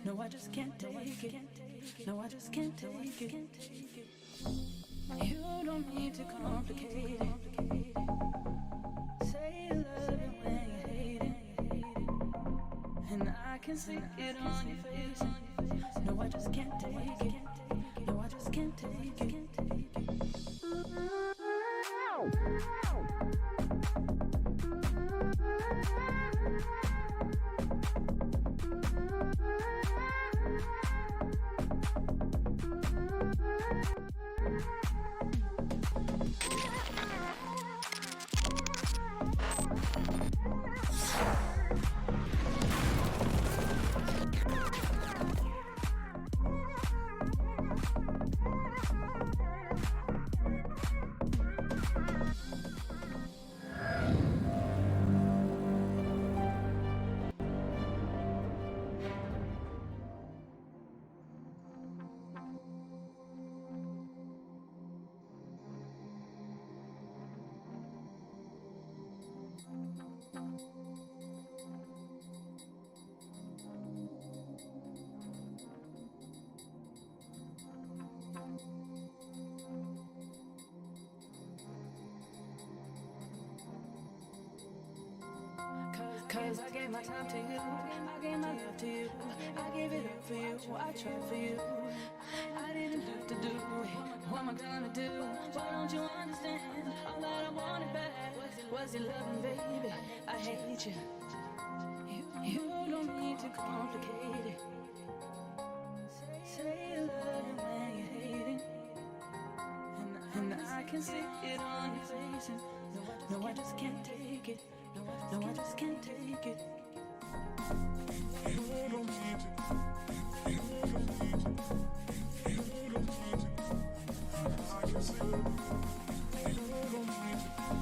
No, I just can't take it. No, I just can't take it. You don't need to complicate it. Say you love it when you hate it. And I can see it on your face. No, I just can't take it. No, I just can't take it. Cause I gave my time to you, I gave my love to you, I gave it up for you, I tried for you. I didn't have to do it, what am I gonna do? Why don't you understand? All that I wanted back was your loving, baby. I hate you. You don't need to complicate it. Say you love it when you hate it. And I can see it on your face. And no, I just can't take it. No, I just can't take it. You don't need to. You don't need to. You don't need to. I can see it. You don't need to. You don't need to. You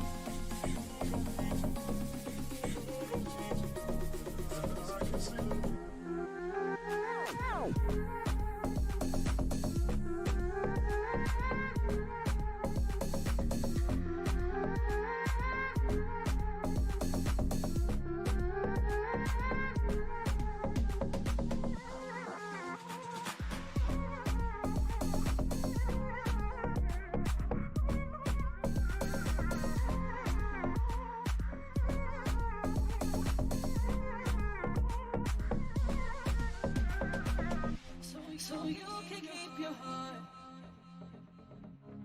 don't need to. I can see it. you can keep your heart.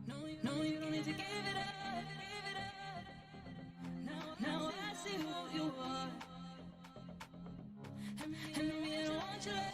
No, you don't need to give it up. Now I see who you are. And me, I want your love.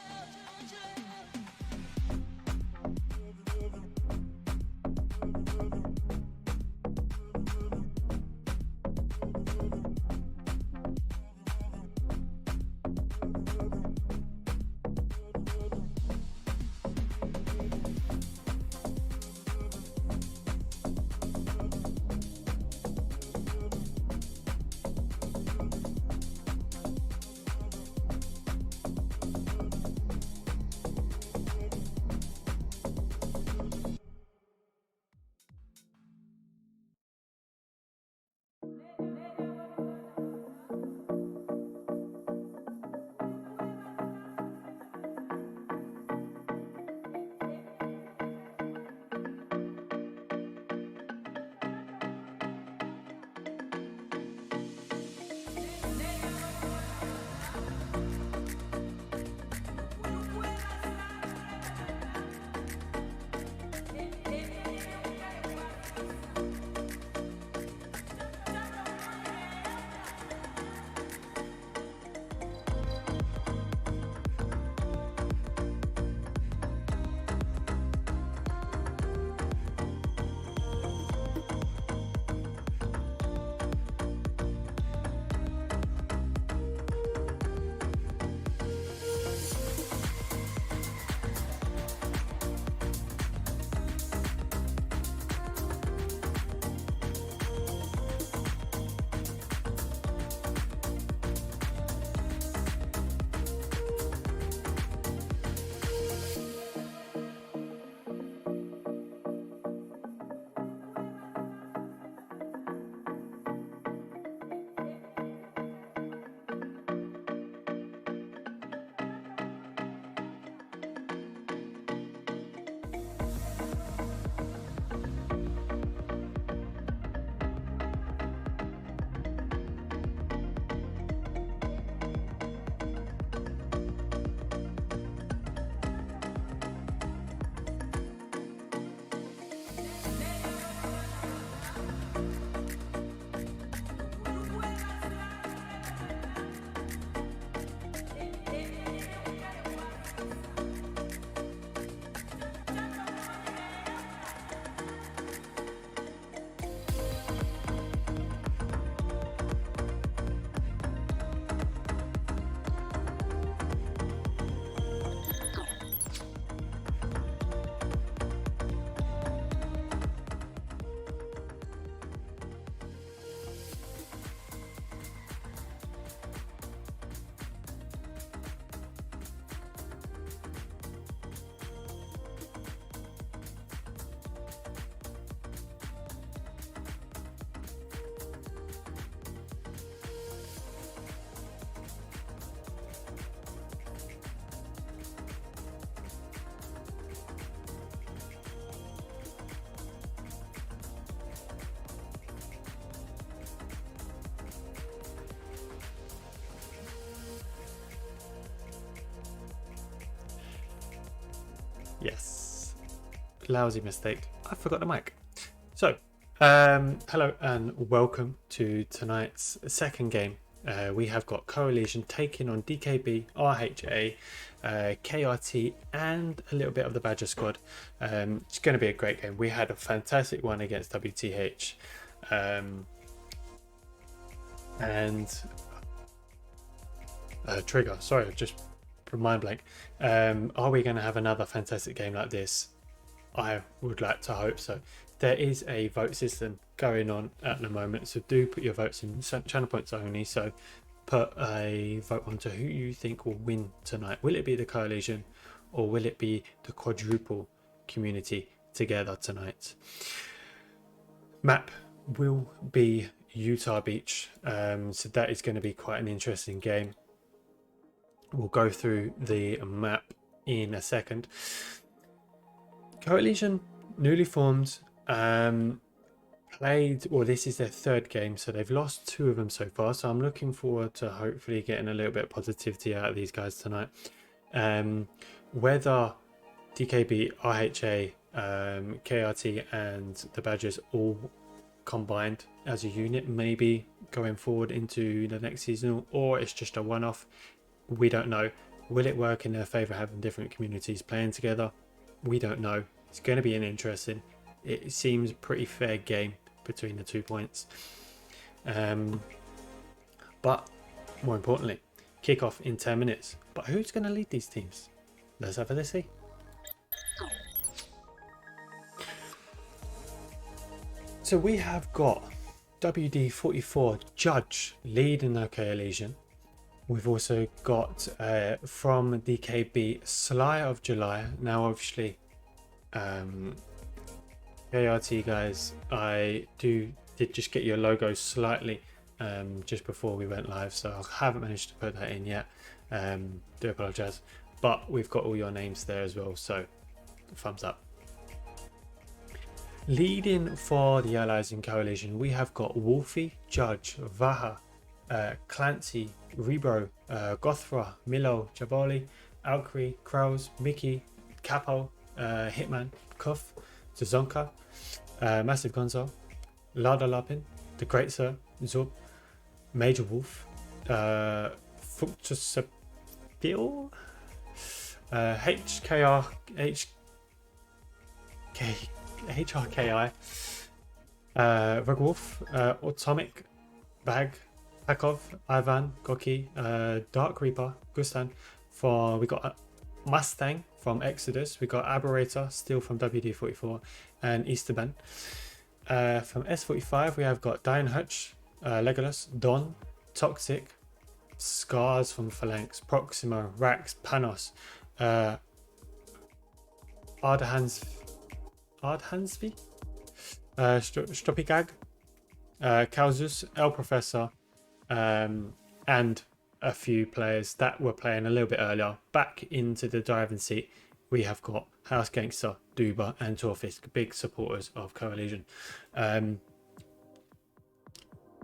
Yes, lousy mistake. I forgot the mic. So, hello and welcome to tonight's second game. We have got CoHLLition taking on DKB, RHA, KRT, and a little bit of the Badger squad. It's going to be a great game. We had a fantastic one against WTH, and Trigger. Sorry, just mind blank. Are we going to have another fantastic game like this? I would like to hope so. There is a vote system going on at the moment, so do put your votes in channel points only. So put a vote onto who you think will win tonight. Will it be the CoHLLition or will it be the quadruple community together tonight? Map will be Utah Beach, so that is going to be quite an interesting game. We'll go through the map in a second. CoHLLition, newly formed, played, well, this is their third game, so they've lost 2 of them so far. So I'm looking forward to hopefully getting a little bit of positivity out of these guys tonight. Whether DKB, RHA, KRT, and the Badgers all combined as a unit, maybe going forward into the next season, or it's just a one-off. We don't know. Will it work in their favor having different communities playing together? We don't know. It's going to be an interesting. It seems a pretty fair game between the 2 points. But more importantly, kick off in 10 minutes. But who's going to lead these teams? Let's have a see. So we have got WD44 Judge leading the CoHLLition. We've also got from DKB Sly of July. Now obviously KRT guys, I did just get your logo slightly just before we went live, so I haven't managed to put that in yet. Do apologize, but we've got all your names there as well, so thumbs up. Leading for the allies in CoHLLition, we have got Wolfie, Judge, Vaha, Clancy, Rebro, Gothra, Milo, Jabali, Alkri, Kraus, Mickey, Capo, Hitman, Kuff, Zazonka, Massive Gonzo, Lada Lapin, The Great Sir, Zub, Major Wolf, Fuctusapil, HRKI, Rugwolf, Atomic, Bag, Pakov, Ivan, Goki, Dark Reaper, Gustan. We got a Mustang from Exodus. We got Aberrator, still from WD44, and Easterban. From S45, we have got Diane Hutch, Legolas, Don, Toxic, Scars from Phalanx, Proxima, Rax, Panos, Ardhansvi, Stropigag, Kauzus, El Professor, and a few players that were playing a little bit earlier. Back into the driving seat, we have got House Gangster, Duba, and Torfisk, big supporters of CoHLLition.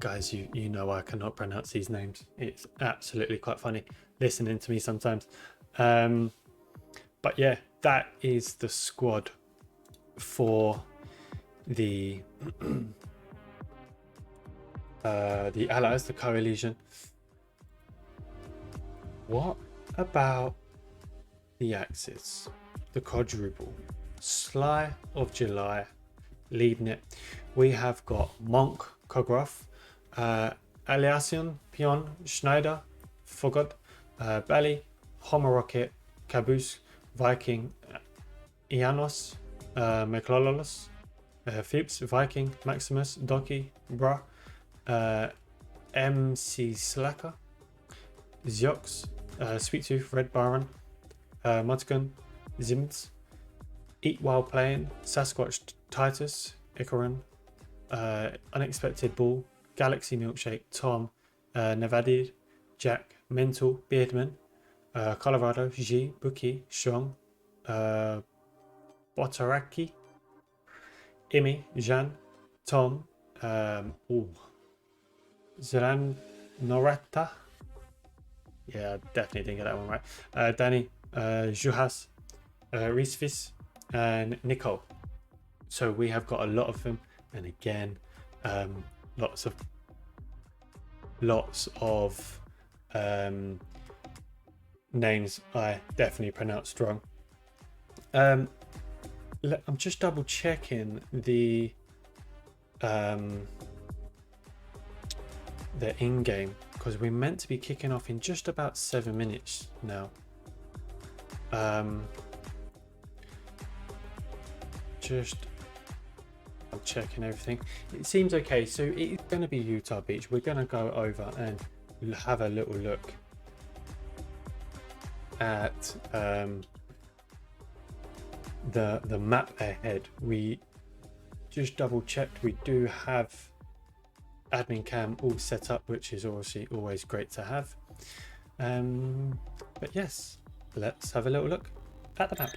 Guys, you know I cannot pronounce these names. It's absolutely quite funny listening to me sometimes. But yeah, that is the squad for the allies, the CoHLLition. What about the Axis, the quadruple? Sly of July leading it. We have got Monk, Kogroff, Aliasion, Pion, Schneider, Fogod, Bally, Homer Rocket, Caboose, Viking, Ianos, McLololos, Phipps, Viking, Maximus, Donkey, Bra, MC Slacker, Ziox, Sweet Tooth, Red Baron, Mudgun, Zims, Eat While Playing, Sasquatch, Titus, Icaron, Unexpected Ball, Galaxy Milkshake, Tom, Nevadid, Jack, Mental, Beardman, Colorado, G, Buki, Strong, Botaraki, Imi, Jean, Tom, Zeran Norata. Yeah, I definitely didn't get that one right. Danny, Juhas, Reesvis, and Nicole. So we have got a lot of them, and again, lots of names I definitely pronounced wrong. I'm just double checking the in-game, because we're meant to be kicking off in just about 7 minutes now. I'm checking everything. It seems okay, so it's going to be Utah Beach. We're going to go over and have a little look at the map ahead. We just double checked, we do have admin cam all set up, which is obviously always great to have. But yes, let's have a little look at the map.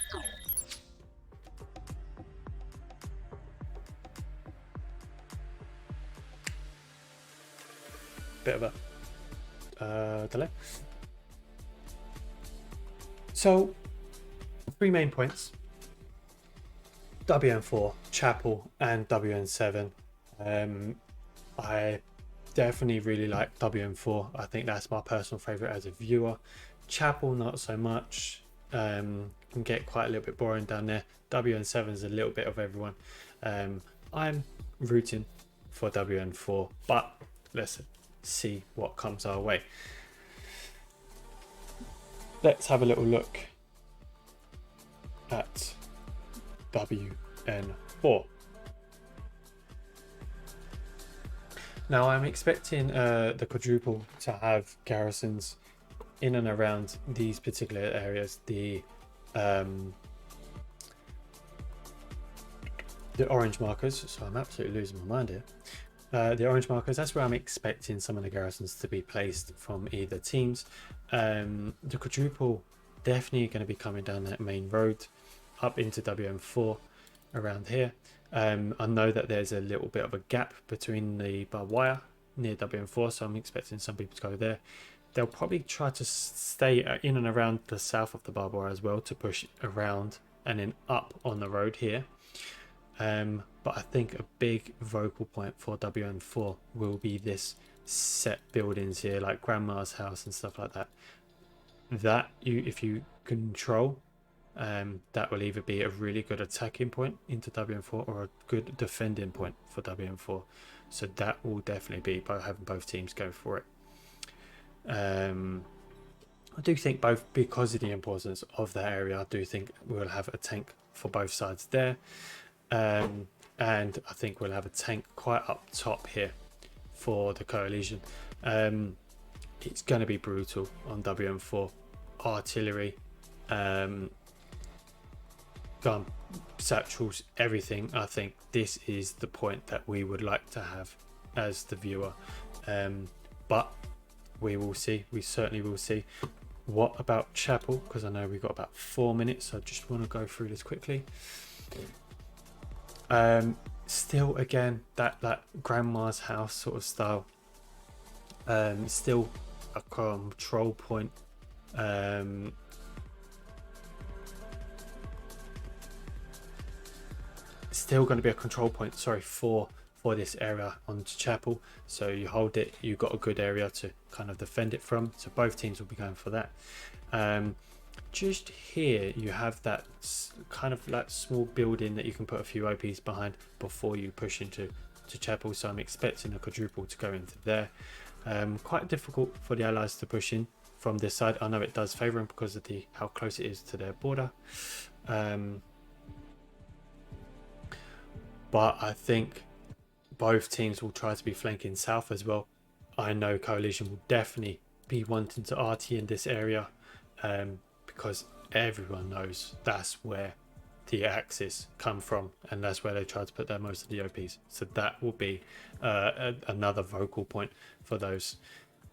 Bit of a delay. So 3 main points WN4, Chapel, and WN7. I definitely really like WN4. I think that's my personal favorite as a viewer. Chapel, not so much. Can get quite a little bit boring down there. WN7 is a little bit of everyone. I'm rooting for WN4, but let's see what comes our way. Let's have a little look at WN4. Now I'm expecting the quadruple to have garrisons in and around these particular areas. The orange markers, so I'm absolutely losing my mind here. The orange markers, that's where I'm expecting some of the garrisons to be placed from either teams. The quadruple definitely going to be coming down that main road up into WN4 around here. I know that there's a little bit of a gap between the barbed wire near WN4, so I'm expecting some people to go there. They'll probably try to stay in and around the south of the barbed wire as well to push around and then up on the road here. But I think a big vocal point for WN4 will be this set buildings here, like Grandma's house and stuff like that. If you control, that will either be a really good attacking point into WN4 or a good defending point for WN4. So that will definitely be by having both teams go for it. I do think both, because of the importance of that area, I do think we'll have a tank for both sides there. And I think we'll have a tank quite up top here for the CoHLLition. It's going to be brutal on WN4. Artillery, gun, satchels, everything. I think this is the point that we would like to have as the viewer. But we will see. We certainly will see. What about Chapel? Because I know we've got about 4 minutes, so I just want to go through this quickly. Still again that Grandma's house sort of style. Still a control point. Still going to be a control point, sorry, for this area on Chapel. So you hold it, you've got a good area to kind of defend it from, so both teams will be going for that. Just here you have that kind of like small building that you can put a few OPs behind before you push into Chapel, so I'm expecting a quadruple to go into there. Quite difficult for the allies to push in from this side. I know it does favour them because of how close it is to their border, but I think both teams will try to be flanking south as well. I know CoHLLition will definitely be wanting to RT in this area, because everyone knows that's where the Axis come from, and that's where they try to put their most of the OPs. So that will be another vocal point for those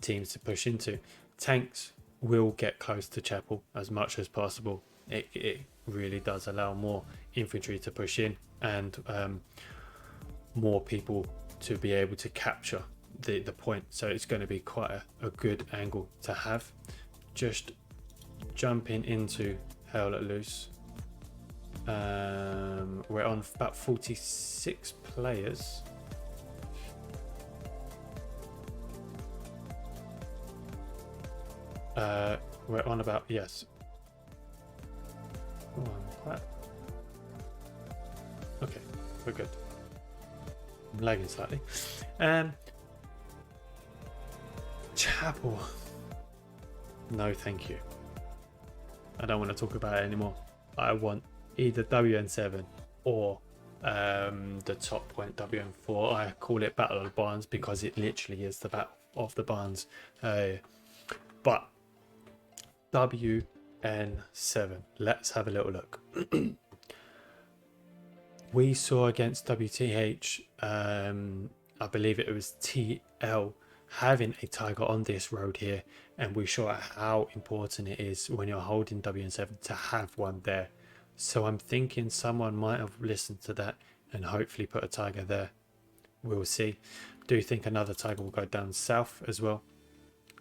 teams to push into. Tanks will get close to Chapel as much as possible. It really does allow more infantry to push in, and more people to be able to capture the point. So it's going to be quite a good angle to have. Just jumping into Hell Let Loose. We're on about 46 players. We're on about, yes. Oh, I'm quite... Okay, we're good. I'm lagging slightly. Chapel. No, thank you. I don't want to talk about it anymore. I want either WN7 or the top point WN4. I call it Battle of the Barns because it literally is the Battle of the Barns. But WN7, let's have a little look. We saw against WTH, I believe it was TL, having a Tiger on this road here, and we saw how important it is when you're holding WN7 to have one there. So I'm thinking someone might have listened to that and hopefully put a Tiger there. We'll see. Do think another Tiger will go down south as well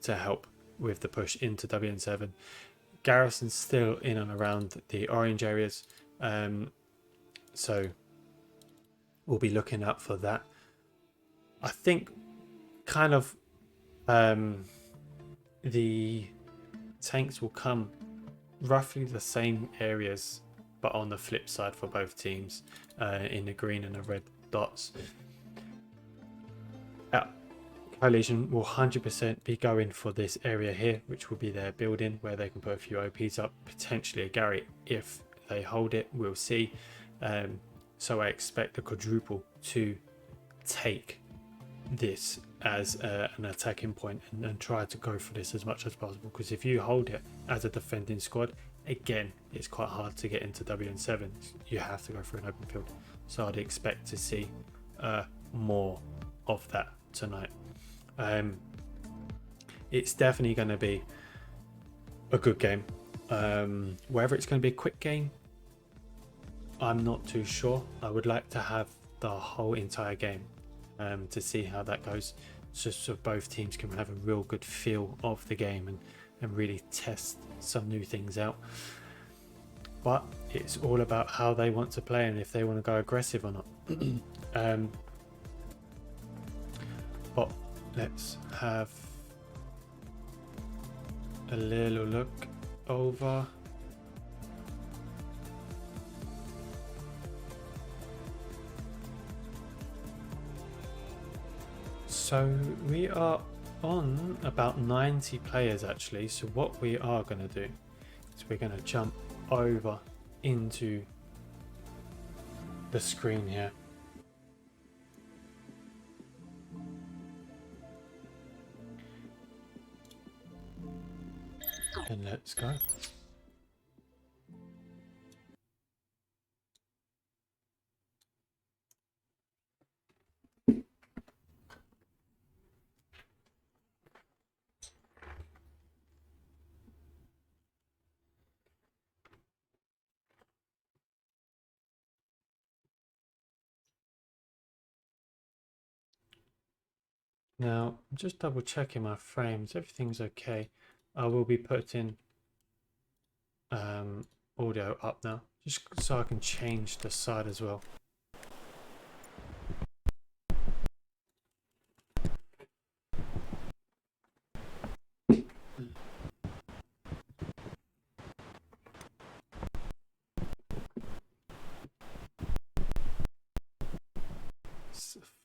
to help with the push into WN7. Garrison's still in and around the orange areas. So we'll be looking out for that. I think kind of the tanks will come roughly the same areas, but on the flip side for both teams, in the green and the red dots. CoHLLition will 100% be going for this area here, which will be their building where they can put a few OPs up, potentially a Garrett if they hold it, we'll see. So I expect the quadruple to take this as an attacking point and try to go for this as much as possible, because if you hold it as a defending squad, again, it's quite hard to get into WN7. You have to go for an open field. So I'd expect to see more of that tonight. It's definitely going to be a good game. Whether it's going to be a quick game, I'm not too sure. I would like to have the whole entire game to see how that goes, just so both teams can have a real good feel of the game and really test some new things out. But it's all about how they want to play and if they want to go aggressive or not. But let's have a little look over. So we are on about 90 players actually. So what we are going to do is we're going to jump over into the screen here. And let's go. Now, I'm just double checking my frames. Everything's okay. I will be putting audio up now, just so I can change the side as well.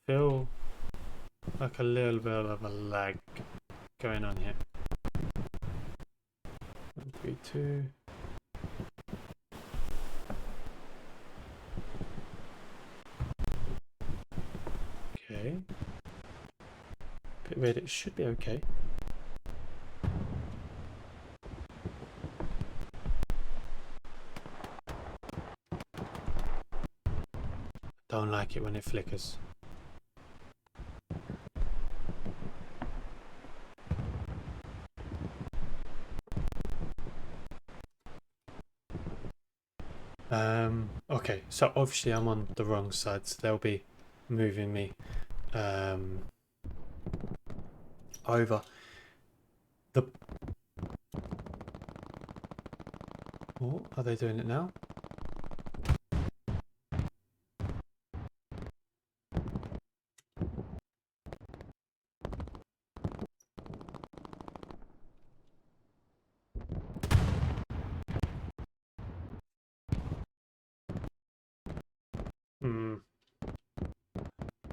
Feel like a little bit of a lag going on here. 1, 3, 2. Okay. Bit weird. It should be okay. Don't like it when it flickers. Okay, so obviously I'm on the wrong side, so they'll be moving me over the... Oh, are they doing it now?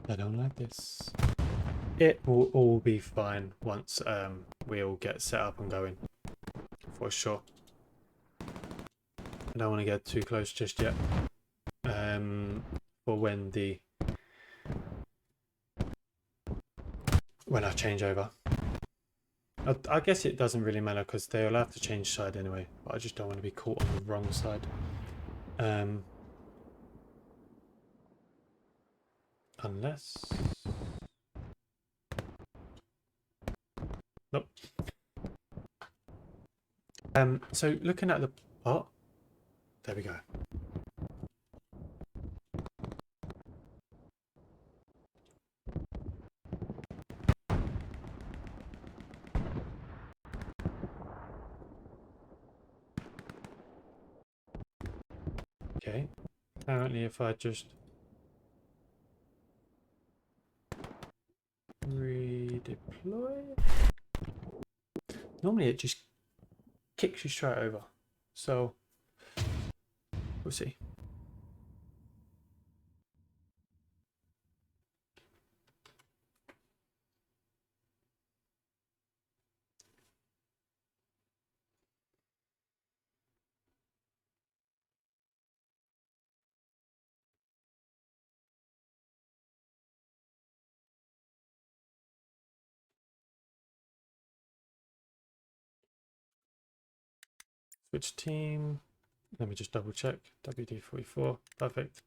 I don't like this. It will all be fine once we all get set up and going, for sure. I don't want to get too close just yet. For when I change over. I guess it doesn't really matter because they'll have to change side anyway, but I just don't want to be caught on the wrong side. Unless... Nope. So looking at the... Oh, there we go. Okay, Apparently if I just redeploy, normally it just kicks you straight over. So we'll see. Switch team. Let me just double check. WD44. Perfect.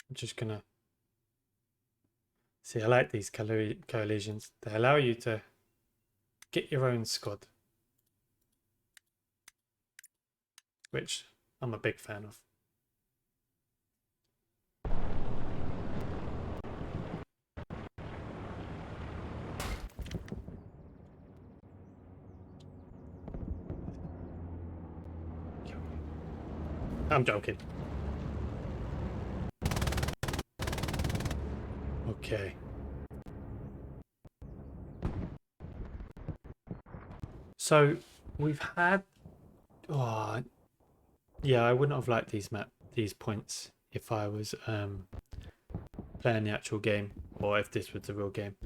I'm just gonna see. I like these coalitions. They allow you to get your own squad, which I'm a big fan of. I'm joking. Okay. So we've had, oh, yeah, I wouldn't have liked these points if I was playing the actual game, or if this was the real game.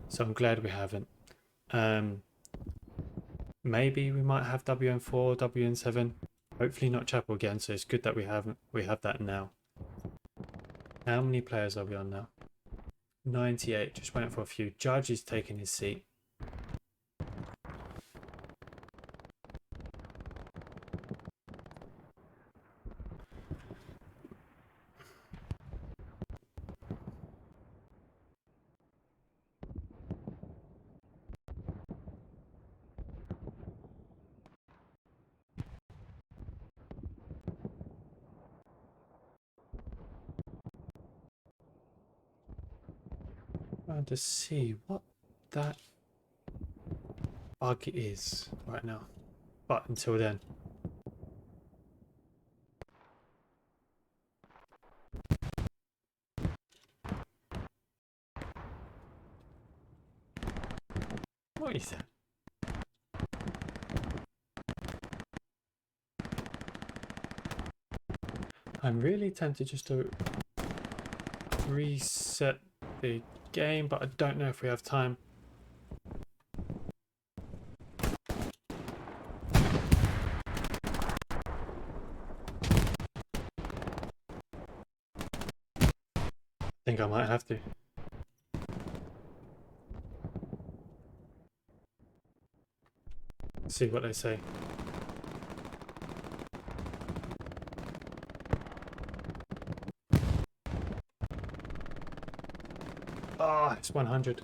So I'm glad we haven't. Maybe we might have WN4, WN7. Hopefully not Chapel again. So it's good that we have that now. How many players are we on now? 98. Just waiting for a few. Judge is taking his seat. Trying to see what that bug is right now. But until then. What is that? I'm really tempted just to reset the game, but I don't know if we have time. I think I might have to. See what they say. Ah, it's 100.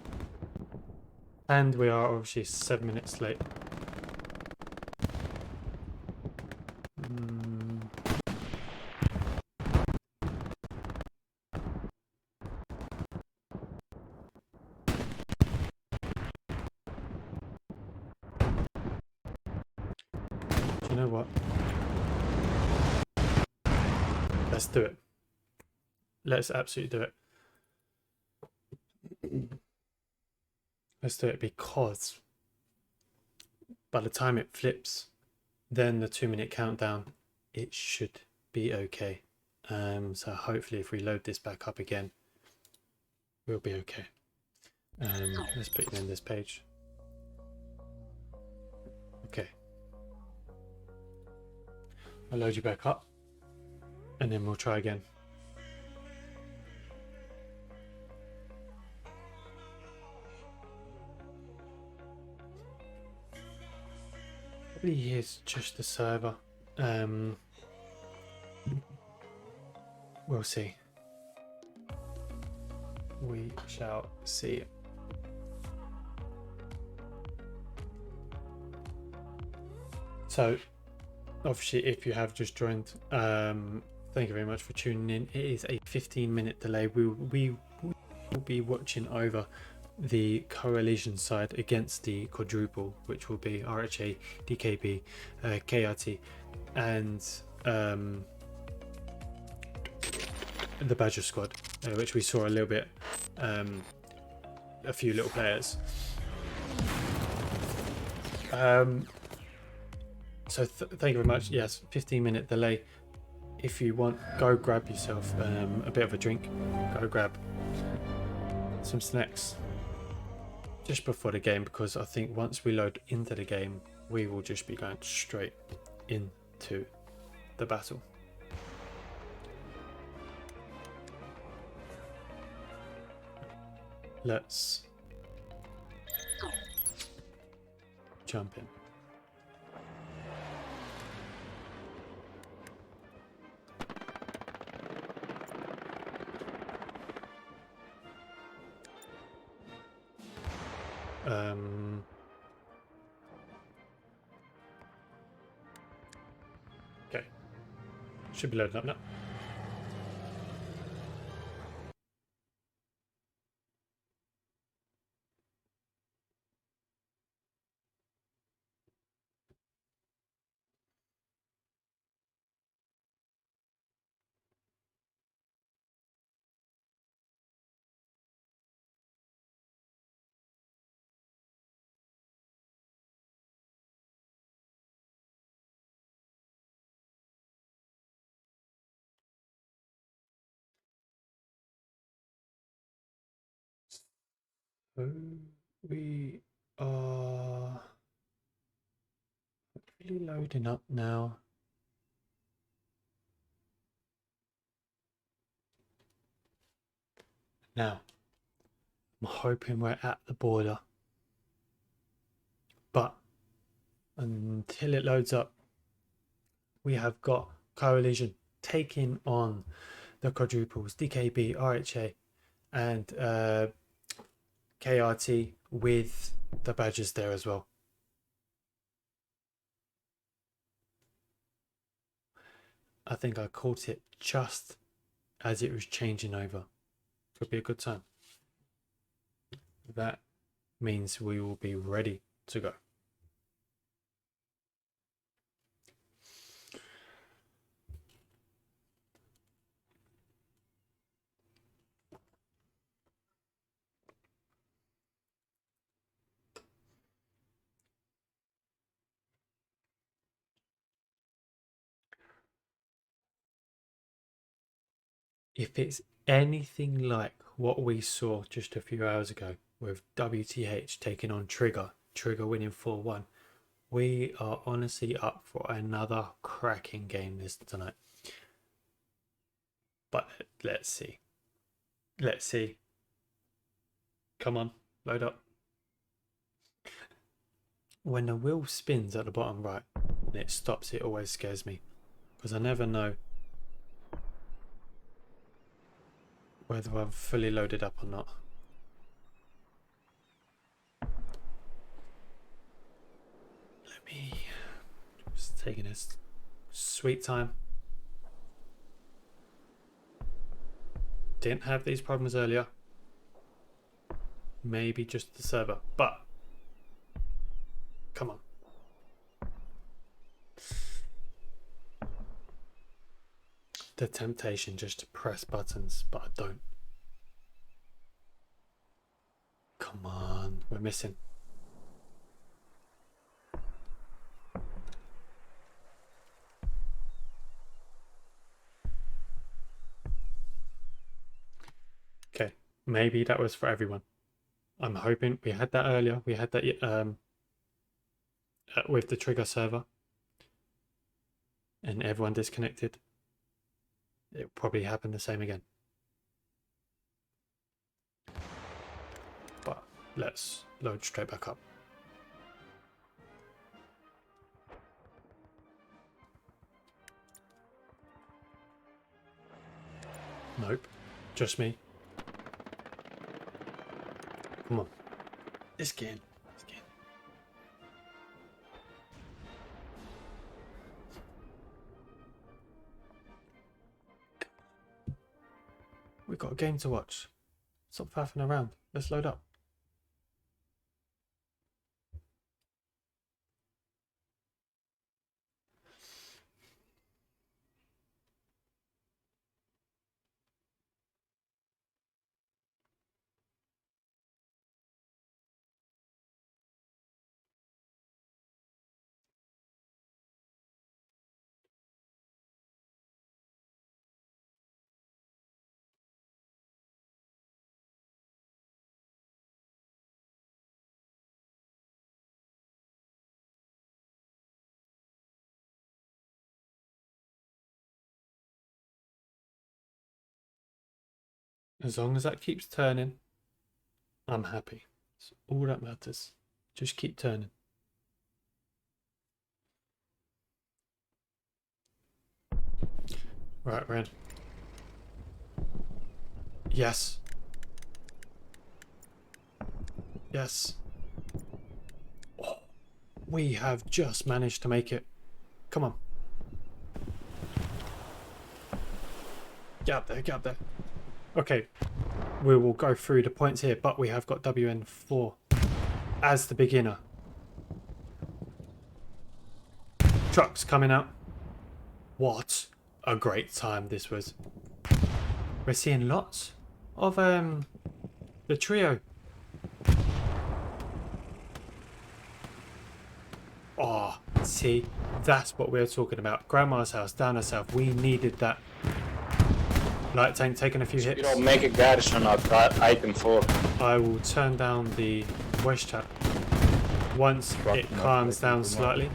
And we are obviously 7 minutes late. Do you know what? Let's do it. Let's absolutely do it. Let's do it, because by the time it flips, then the 2-minute countdown, it should be okay. So hopefully if we load this back up again, we'll be okay. Let's put you in this page. Okay. I'll load you back up and then we'll try again. Probably is just the server. We'll see. We shall see. So obviously if you have just joined, thank you very much for tuning in. It is a 15-minute delay. We will be watching over the CoHLLition side against the quadruple, which will be RHA, DKB, KRT, and the Badger squad, which we saw a little bit, a few little players. So thank you very much. Yes, 15-minute delay. If you want, go grab yourself a bit of a drink. Go grab some snacks just before the game, because I think once we load into the game, we will just be going straight into the battle. Let's jump in. Okay, should be loading up now. So we are really loading up now. Now, I'm hoping we're at the border, but until it loads up, we have got CoHLLition taking on the quadruples, DKB, RHA, and KRT with the badges there as well. I think I caught it just as it was changing over. Could be a good time. That means we will be ready to go. If it's anything like what we saw just a few hours ago with WTH taking on Trigger winning 4-1, we are honestly up for another cracking game this tonight. But let's see. Let's see. Come on, load up. When the wheel spins at the bottom right and it stops, it always scares me, because I never know whether I'm fully loaded up or not. Let me just taking this sweet time. Didn't have these problems earlier. Maybe just the server, but come on. The temptation just to press buttons, but I don't. Come on, we're missing. Okay, maybe that was for everyone. I'm hoping we had that earlier. We had that with the Trigger server, and everyone disconnected. It'll probably happen the same again. But let's load straight back up. Nope, just me. Come on, let's get in. We've got a game to watch. Stop faffing around. Let's load up. As long as that keeps turning, I'm happy. It's all that matters. Just keep turning. Right, we're in. Yes. Yes. Oh, we have just managed to make it. Come on. Get up there, get up there. Okay, we will go through the points here, but we have got WN4 as the beginner. Trucks coming out. What a great time this was. We're seeing lots of the trio. Oh, see, that's what we're talking about. Grandma's house, down her south. We needed that. Light tank taking a few hits. You don't make a garrison at item 4. I will turn down the voice chat once it calms down slightly.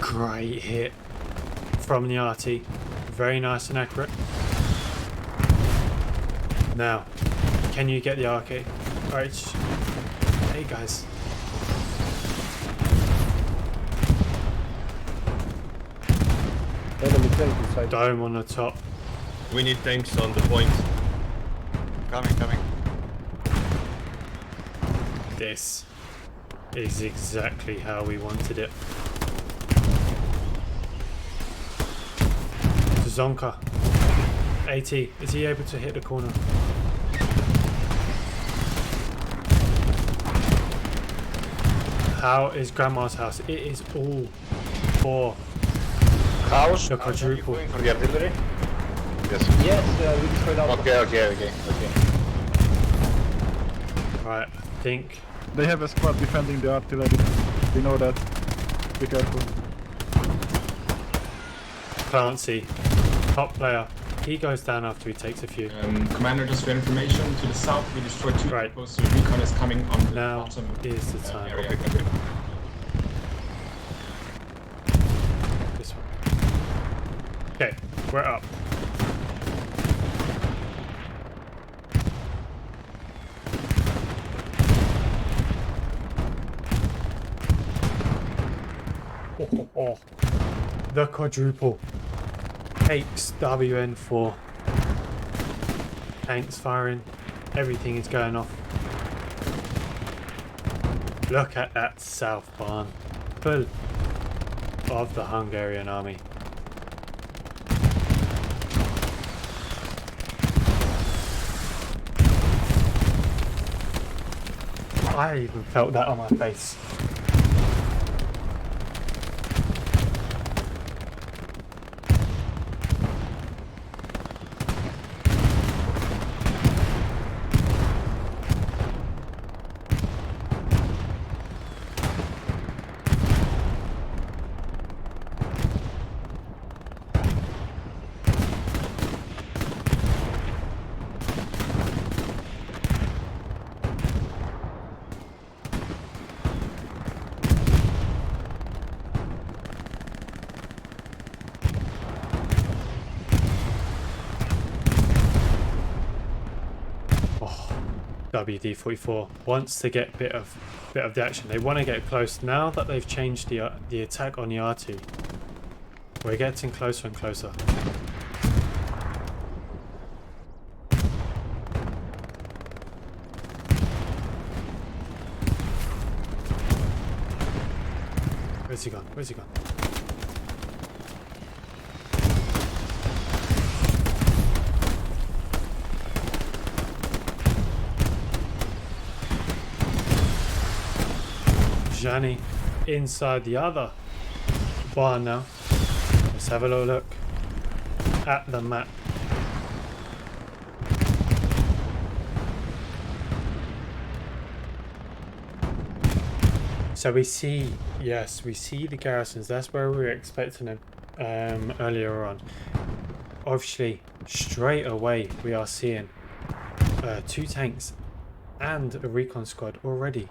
Great hit from the RT. Very nice and accurate. Now, can you get the RK? Alright. Hey guys. Enemy tank inside. Dome on the top. We need tanks on the point. Coming. This is exactly how we wanted it. Zonka. AT, is he able to hit the corner? How is Grandma's house? It is all for House? the quadruple. Going for the artillery? Yes, we destroyed out. Okay. Right, I think They have a squad defending the artillery. We know that. Be careful. Clancy, top player, he goes down after he takes a few. Commander, just for information, to the south we destroyed 2 Right. outposts, so recon is coming on the Now bottom is the time. area. This one. Okay, we're up. Oh. The quadruple takes WN4. Tanks firing. Everything is going off. Look at that south barn. Full of the Hungarian army. I even felt that on my face. WD-44 wants to get bit of the action. They want to get close. Now that they've changed the attack on the R2, we're getting closer and closer. Where's he gone? Where's he gone? Johnny inside the other barn now. Let's have a little look at the map. So we see, yes, we see the garrisons. That's where we were expecting them earlier on. Obviously, straight away we are seeing 2 tanks and a recon squad already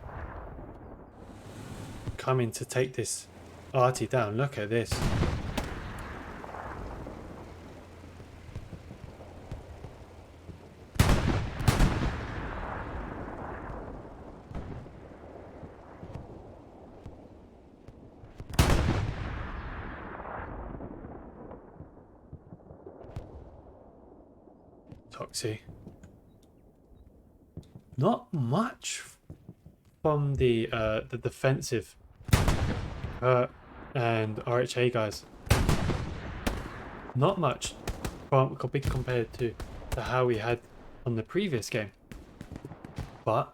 coming to take this arty down. Look at this. Toxie. Not much from the defensive and RHA guys. Not much from compared to how we had on the previous game. But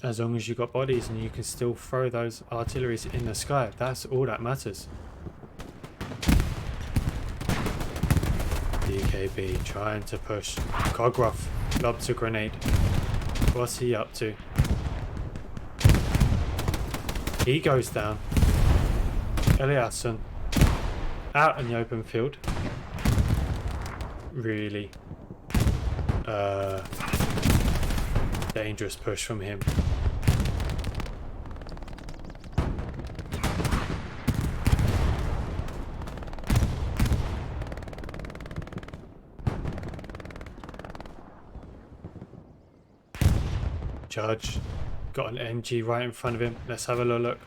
as long as you got bodies and you can still throw those artilleries in the sky, that's all that matters. DKB trying to push. Cogroff lobs a grenade. What's he up to? He goes down. Eliasson out in the open field. Really dangerous push from him. Judge got an MG right in front of him. Let's have a little look.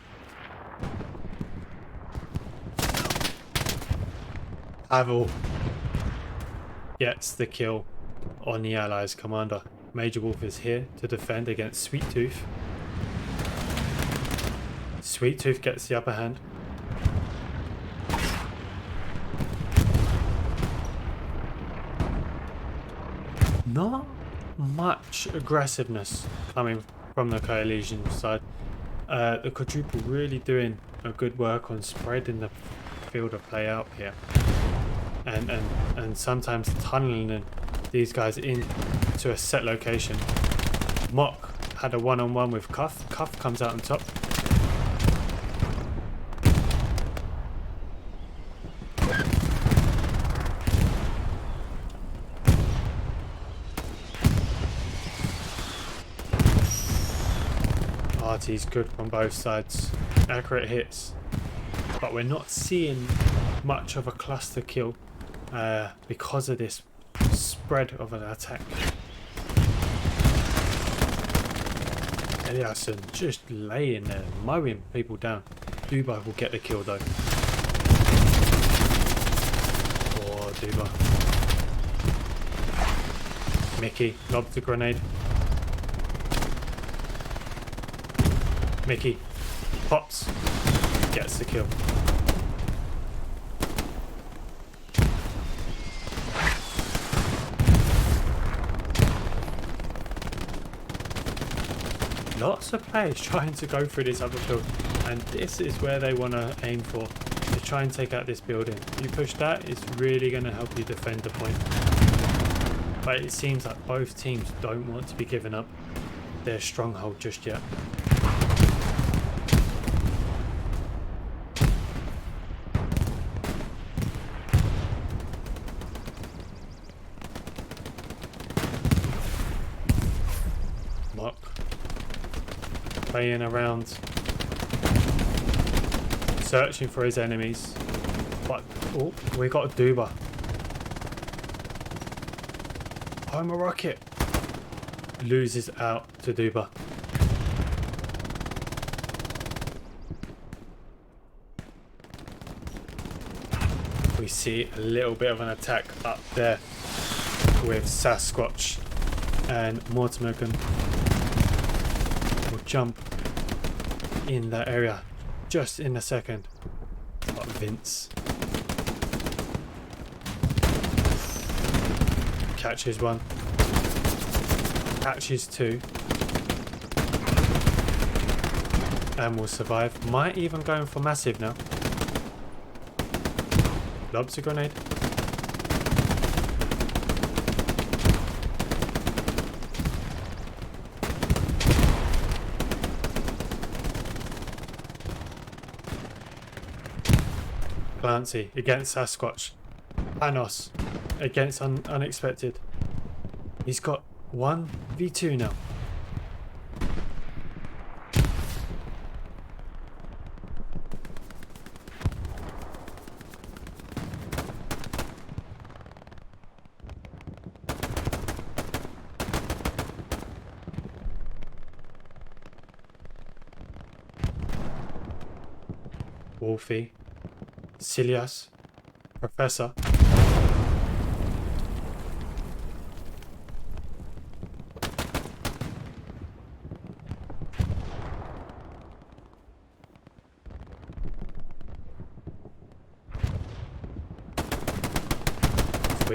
Pavel gets the kill on the Allies commander. Major Wolf is here to defend against Sweet Tooth. Sweet Tooth gets the upper hand. Not much aggressiveness coming from the CoHLLition side. The quadruple really doing a good work on spreading the field of play out here, and sometimes tunneling these guys into a set location. Mock had a one-on-one with Cuff. Cuff comes out on top. Artie's good from both sides. Accurate hits. But we're not seeing much of a cluster kill because of this spread of an attack. Eliasson just laying there, mowing people down. Duba will get the kill though. Poor Duba. Mickey lobs the grenade. Mickey pops, gets the kill. Lots of players trying to go through this other field, and this is where they want to aim for, to try and take out this building. You push that, it's really going to help you defend the point. But it seems like both teams don't want to be giving up their stronghold just yet. Playing around, searching for his enemies, but oh, we got a Duba. Homer Rocket loses out to Duba. We see a little bit of an attack up there with Sasquatch, and Mortimergan will jump in that area just in a second. But Vince catches one, catches two, and will survive. Might even go in for massive now. Lobs a grenade. Clancy against Sasquatch. Panos against Unexpected. He's got 1v2 now. Wolfie, Silias, Professor.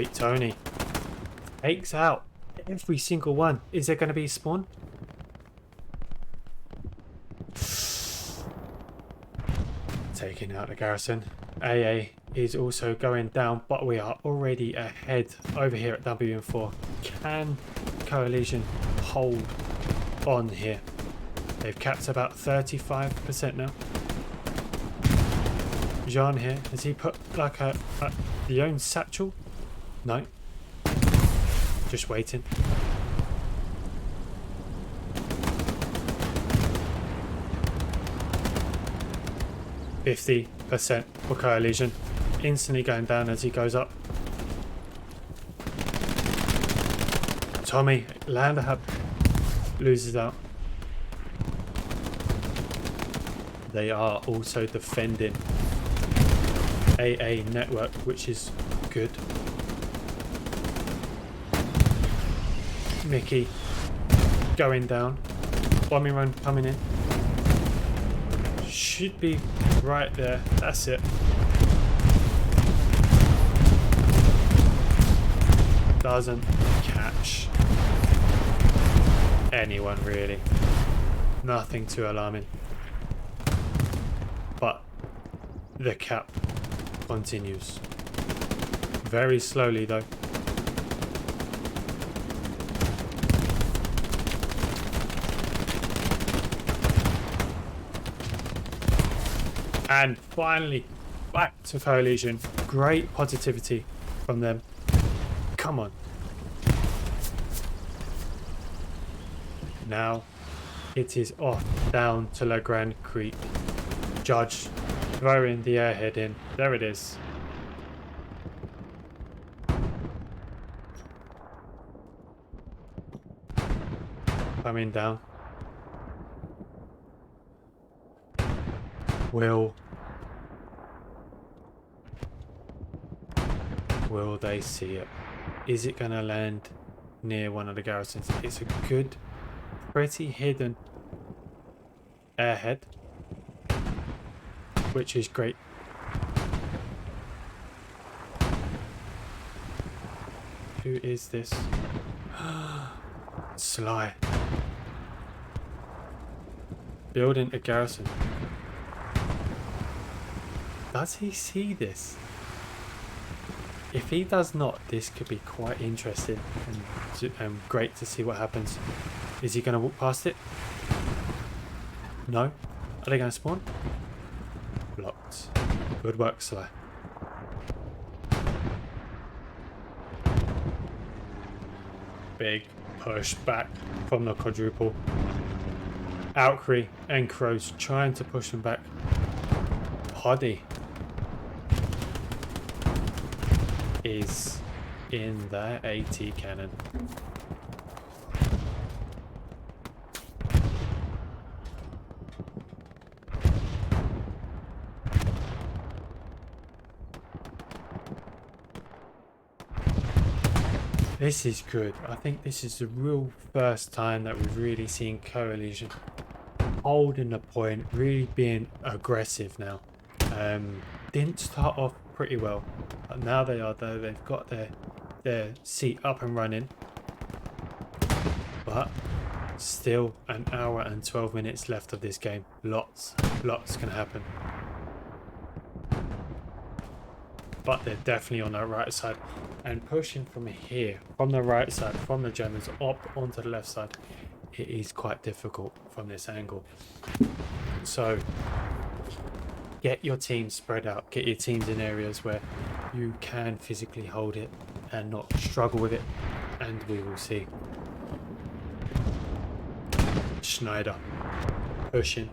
Sweet Tony takes out every single one. Is there going to be a spawn? Taking out the garrison. AA is also going down, but we are already ahead over here at WM4. Can CoHLLition hold on here? They've capped about 35% now. Jean here, has he put like the own satchel? No. Just waiting. $50% for CoHLLition. Instantly going down as he goes up. Tommy, land a hub, loses out. They are also defending AA network, which is good. Mickey going down. Bombing run coming in. Should be right there. That's it. Doesn't catch anyone really. Nothing too alarming. But the cap continues. Very slowly though. And finally, back to CoHLLition. Great positivity from them. Come on. Now it is off down to La Grande Creek. Judge throwing the airhead in. There it is. Coming down. Will they see it? Is it going to land near one of the garrisons? It's a good, pretty hidden airhead, which is great. Who is this? Sly. Building a garrison. Does he see this? If he does not, this could be quite interesting and great to see what happens. Is he going to walk past it? No? Are they going to spawn? Blocked. Good work, Sly. Big push back from the quadruple. Outcry and Crows trying to push them back. Hoddy is in the AT cannon. This is good. I think this is the real first time that we've really seen CoHLLition holding the point, really being aggressive now. Didn't start off pretty well, but now they are there. They've got their seat up and running, but still an hour and 12 minutes left of this game. Lots can happen, but they're definitely on that right side and pushing from here, from the right side, from the Germans up onto the left side. It is quite difficult from this angle, so get your team spread out, get your teams in areas where you can physically hold it and not struggle with it, and we will see. Schneider pushing.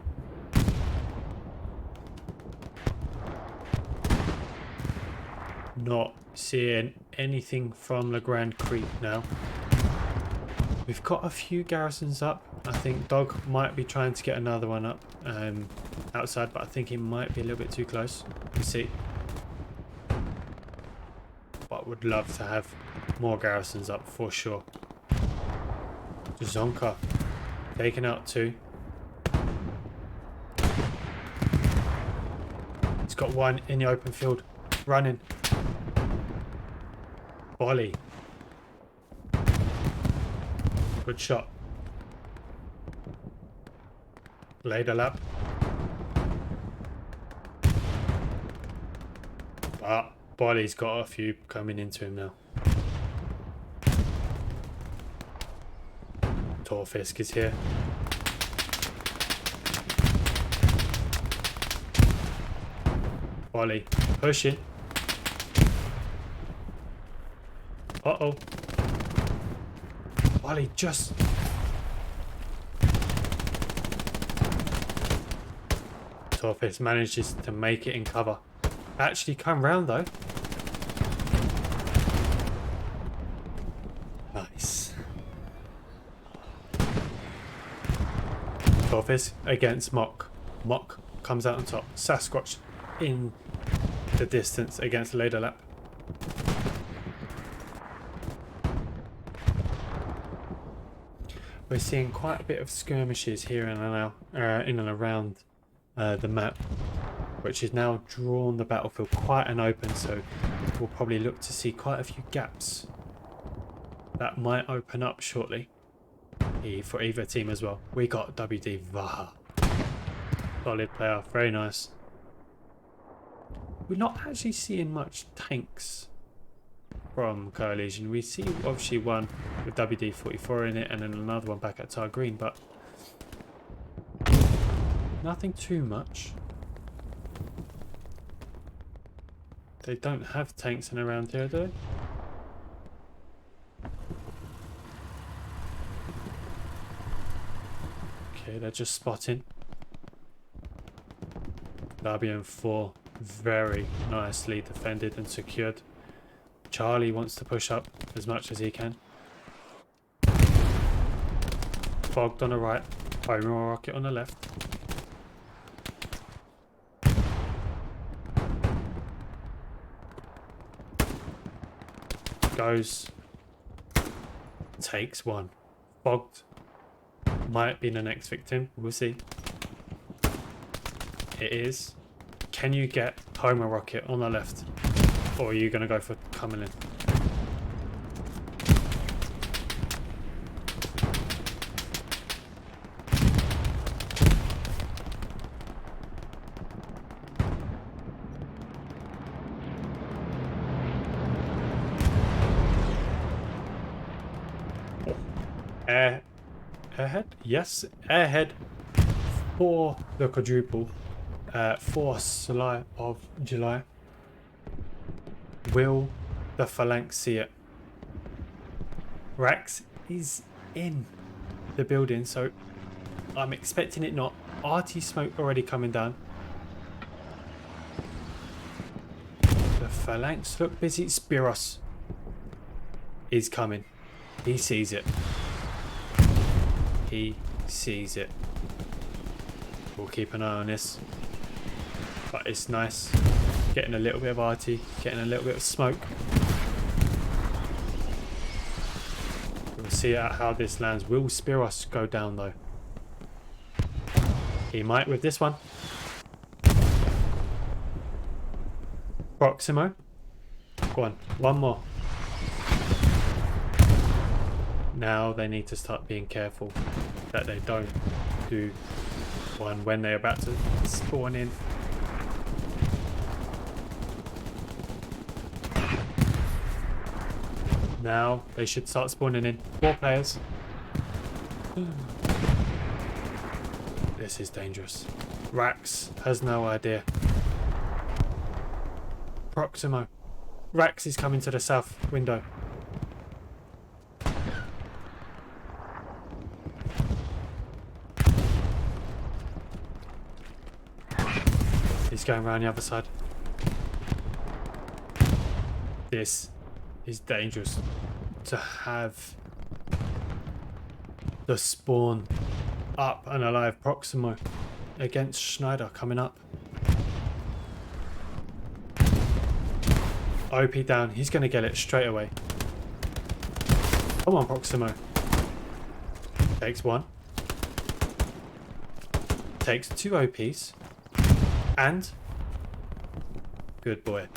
Not seeing anything from La Grande Creek now. We've got a few garrisons up. I think Dog might be trying to get another one up outside, but I think he might be a little bit too close. We'll see. But would love to have more garrisons up for sure. Zonka taking out 2. He's got 1 in the open field running. Volley. Good shot. Later lap. But Volley's got a few coming into him now. Torfisk is here. Volley pushing. Uh-oh. Volley just... Torfisk manages to make it in cover. Actually come round though. Nice. Torfisk against Mock. Mock comes out on top. Sasquatch in the distance against Later Lap. We're seeing quite a bit of skirmishes here in and around the map, which has now drawn the battlefield quite an open, so we'll probably look to see quite a few gaps that might open up shortly for either team as well. We got WD Vaha. Solid player, very nice. We're not actually seeing much tanks from CoHLLition. We see obviously one with WD-44 in it and then another one back at Tar Green, but nothing too much. They don't have tanks in around here, do they? Okay, they're just spotting. WM4 very nicely defended and secured. Charlie wants to push up as much as he can. Fogged on the right, Homer Rocket on the left. Goes, takes one. Fogged might be the next victim, we'll see. It is. Can you get Homer Rocket on the left? Or are you going to go for coming in? Airhead? Yes, airhead for the quadruple. For July of July. Will the Phalanx see it? Rax is in the building, so I'm expecting it not. RT smoke already coming down. The Phalanx look busy. Spiros is coming. He sees it. He sees it. We'll keep an eye on this. But it's nice. Getting a little bit of RT, getting a little bit of smoke. We'll see how this lands. Will Spiros go down though? He might with this one. Proximo. Go on, one more. Now they need to start being careful that they don't do one when they're about to spawn in. Now they should start spawning in. 4 players. This is dangerous. Rax has no idea. Proximo. Rax is coming to the south window. He's going around the other side. This is dangerous to have the spawn up and alive. Proximo against Schneider coming up. OP down. He's going to get it straight away. Come on, Proximo. Takes one. Takes 2 OPs. And good boy.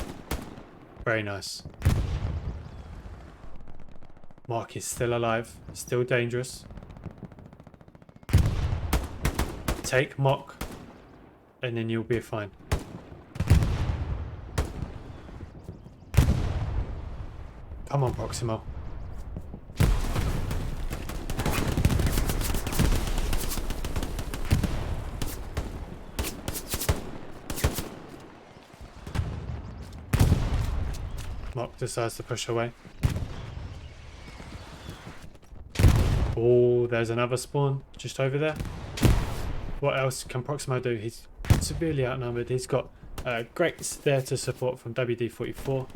Very nice. Mark is still alive, still dangerous. Take Mock, and then you'll be fine. Come on, Proximo. Mock decides to push away. Oh, there's another spawn just over there. What else can Proximo do? He's severely outnumbered. He's got Greats there to support from WD-44.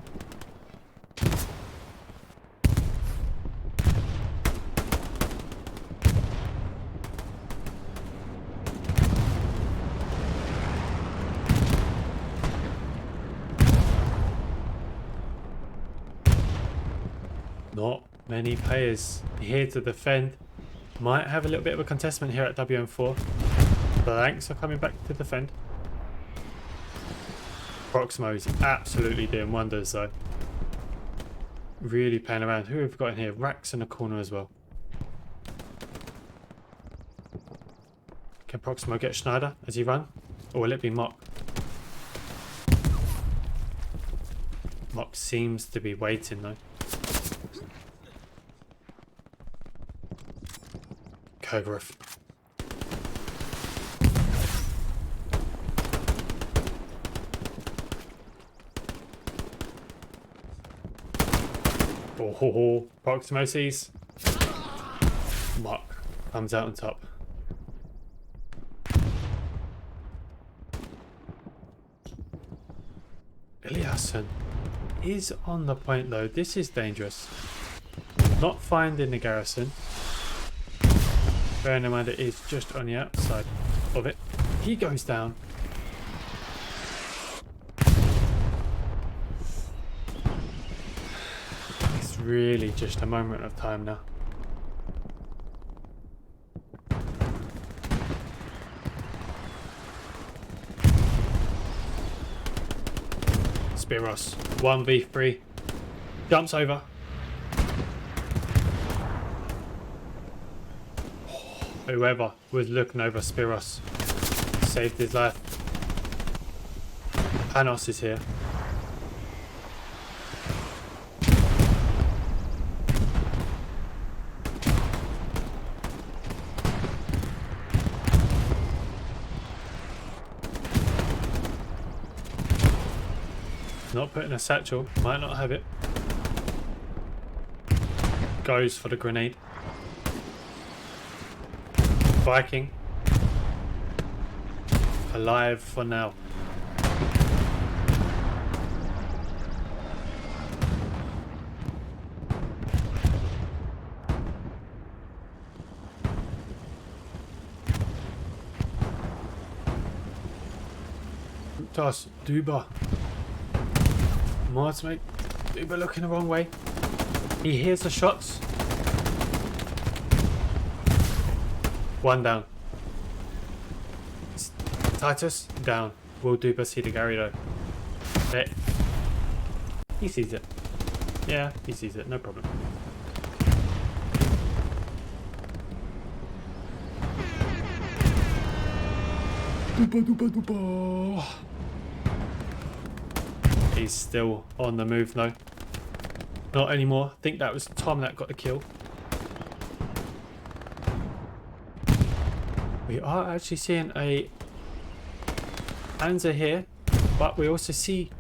Not many players here to defend. Might have a little bit of a contestment here at WM4. Blanks are coming back to defend. Proximo is absolutely doing wonders though. Really playing around. Who have we got in here? Rax in the corner as well. Can Proximo get Schneider as he run? Or will it be Mock? Mock seems to be waiting though. Kogriff. Oh, Proximo sees. Mock comes out on top. Eliasson is on the point though. This is dangerous. Not finding the garrison. Bearing in mind it is just on the outside of it. He goes down. It's really just a moment of time now. Spiros 1v3. Jumps over. Whoever was looking over Spiros saved his life. Panos is here. Not putting a satchel, might not have it. Goes for the grenade. Viking alive for now. Toss Duba. Mars mate. Duba looking the wrong way. He hears the shots. One down. Titus down. Will Duba see the Gary though? Hey. He sees it. Yeah, he sees it. No problem. Duba, Duba, Duba. He's still on the move though. Not anymore. I think that was Tom that got the kill. We are actually seeing a Panzer here, but we also see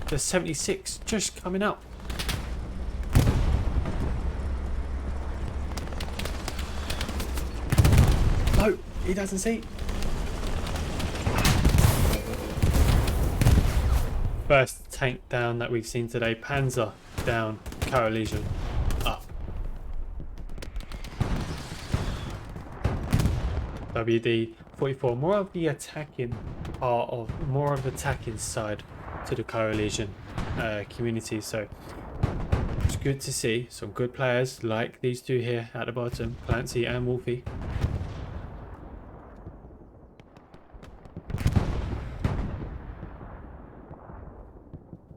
the 76 just coming out. No, he doesn't see. First tank down that we've seen today. Panzer down, CoHLLition up. WD-44, more of the attacking part of, more of the attacking side to the CoHLLition community. So it's good to see some good players like these two here at the bottom, Clancy and Wolfie.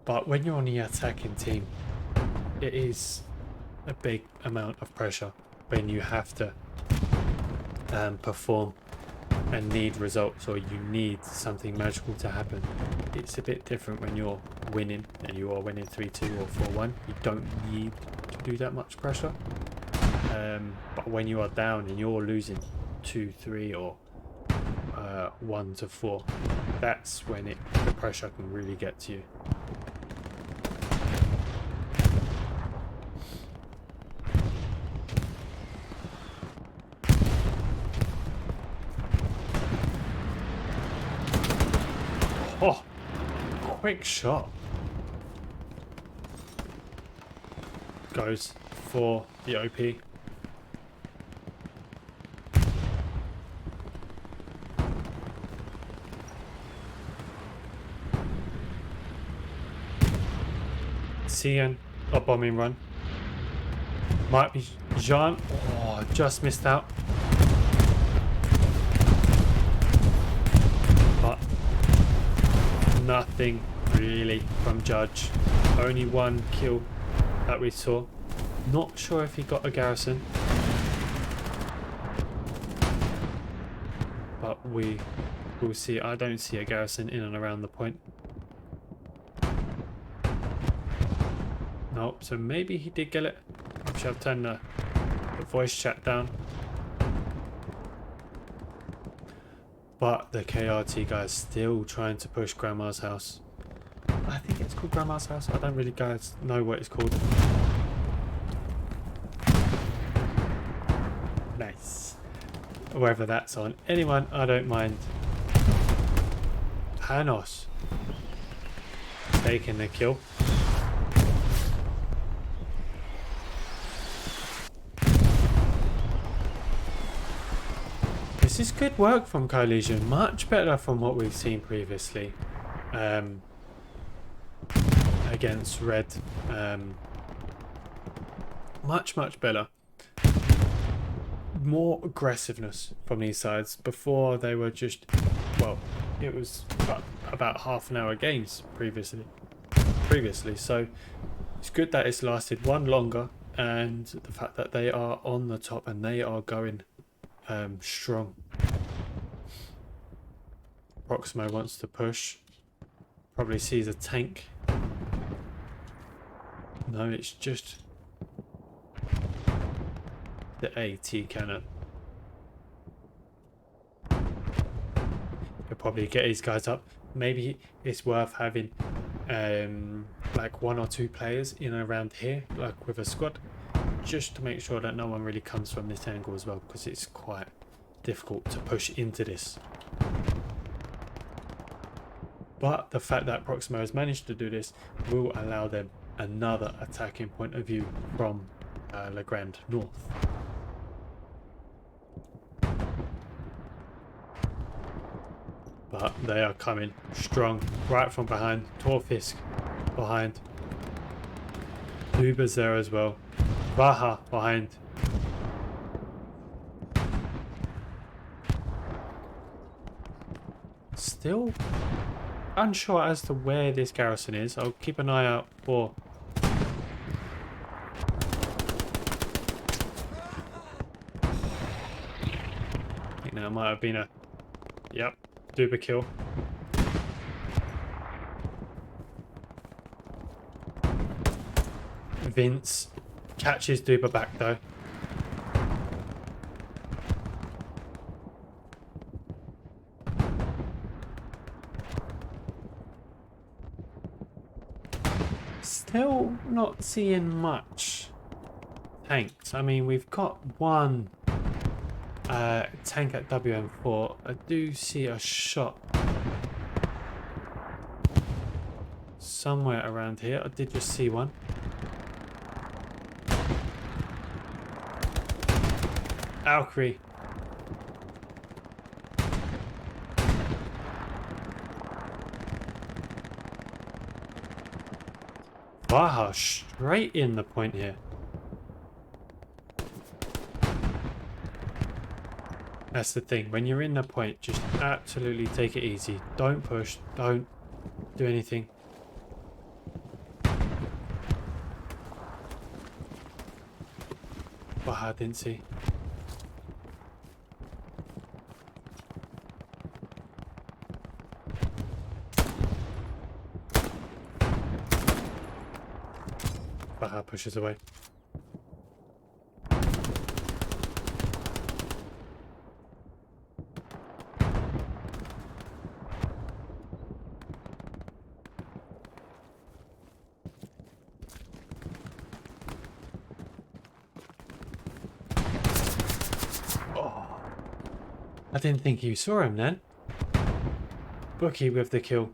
But when you're on the attacking team, it is a big amount of pressure when you have to perform and need results, or you need something magical to happen. It's a bit different when you're winning, and you are winning 3-2 or 4-1. You don't need to do that much pressure. But when you are down and you're losing 2-3 or 1-4, that's when the pressure can really get to you. Oh, quick shot. Goes for the OP. Cian, a bombing run. Might be Jean. Oh, just missed out. But nothing really from Judge. Only one kill that we saw. Not sure if he got a garrison. But we will see. I don't see a garrison in and around the point. Nope, so maybe he did get it. I should have turned the voice chat down. But the KRT guy's still trying to push Grandma's house. I think it's called Grandma's house. I don't really guys know what it's called. Nice. Wherever that's on. Anyone, I don't mind. Panos taking the kill. This is good work from CoHLLition, much better from what we've seen previously against Red. Much better. More aggressiveness from these sides. Before they were just, well, it was about half an hour games previously, so it's good that it's lasted one longer, and the fact that they are on the top and they are going strong. Proximo wants to push. Probably sees a tank. No, it's just the AT cannon. He'll probably get his guys up. Maybe it's worth having like 1 or 2 players in and around here, like with a squad, just to make sure that no one really comes from this angle as well, because it's quite difficult to push into this. But the fact that Proximo has managed to do this will allow them another attacking point of view from Le Grand North. But they are coming strong right from behind. Torfisk behind. Uber's there as well. Vaha behind. Still unsure as to where this garrison is. I'll keep an eye out for. I think that might have been a. Yep, Duber kill. Vince catches Duber back though. Still not seeing much tanks. I mean, we've got one tank at WM4. I do see a shot somewhere around here. I did just see one. Valkyrie. Wow, straight in the point here. That's the thing. When you're in the point, just absolutely take it easy. Don't push. Don't do anything. I didn't see. Baha pushes away. I didn't think you saw him then. Bookie with the kill.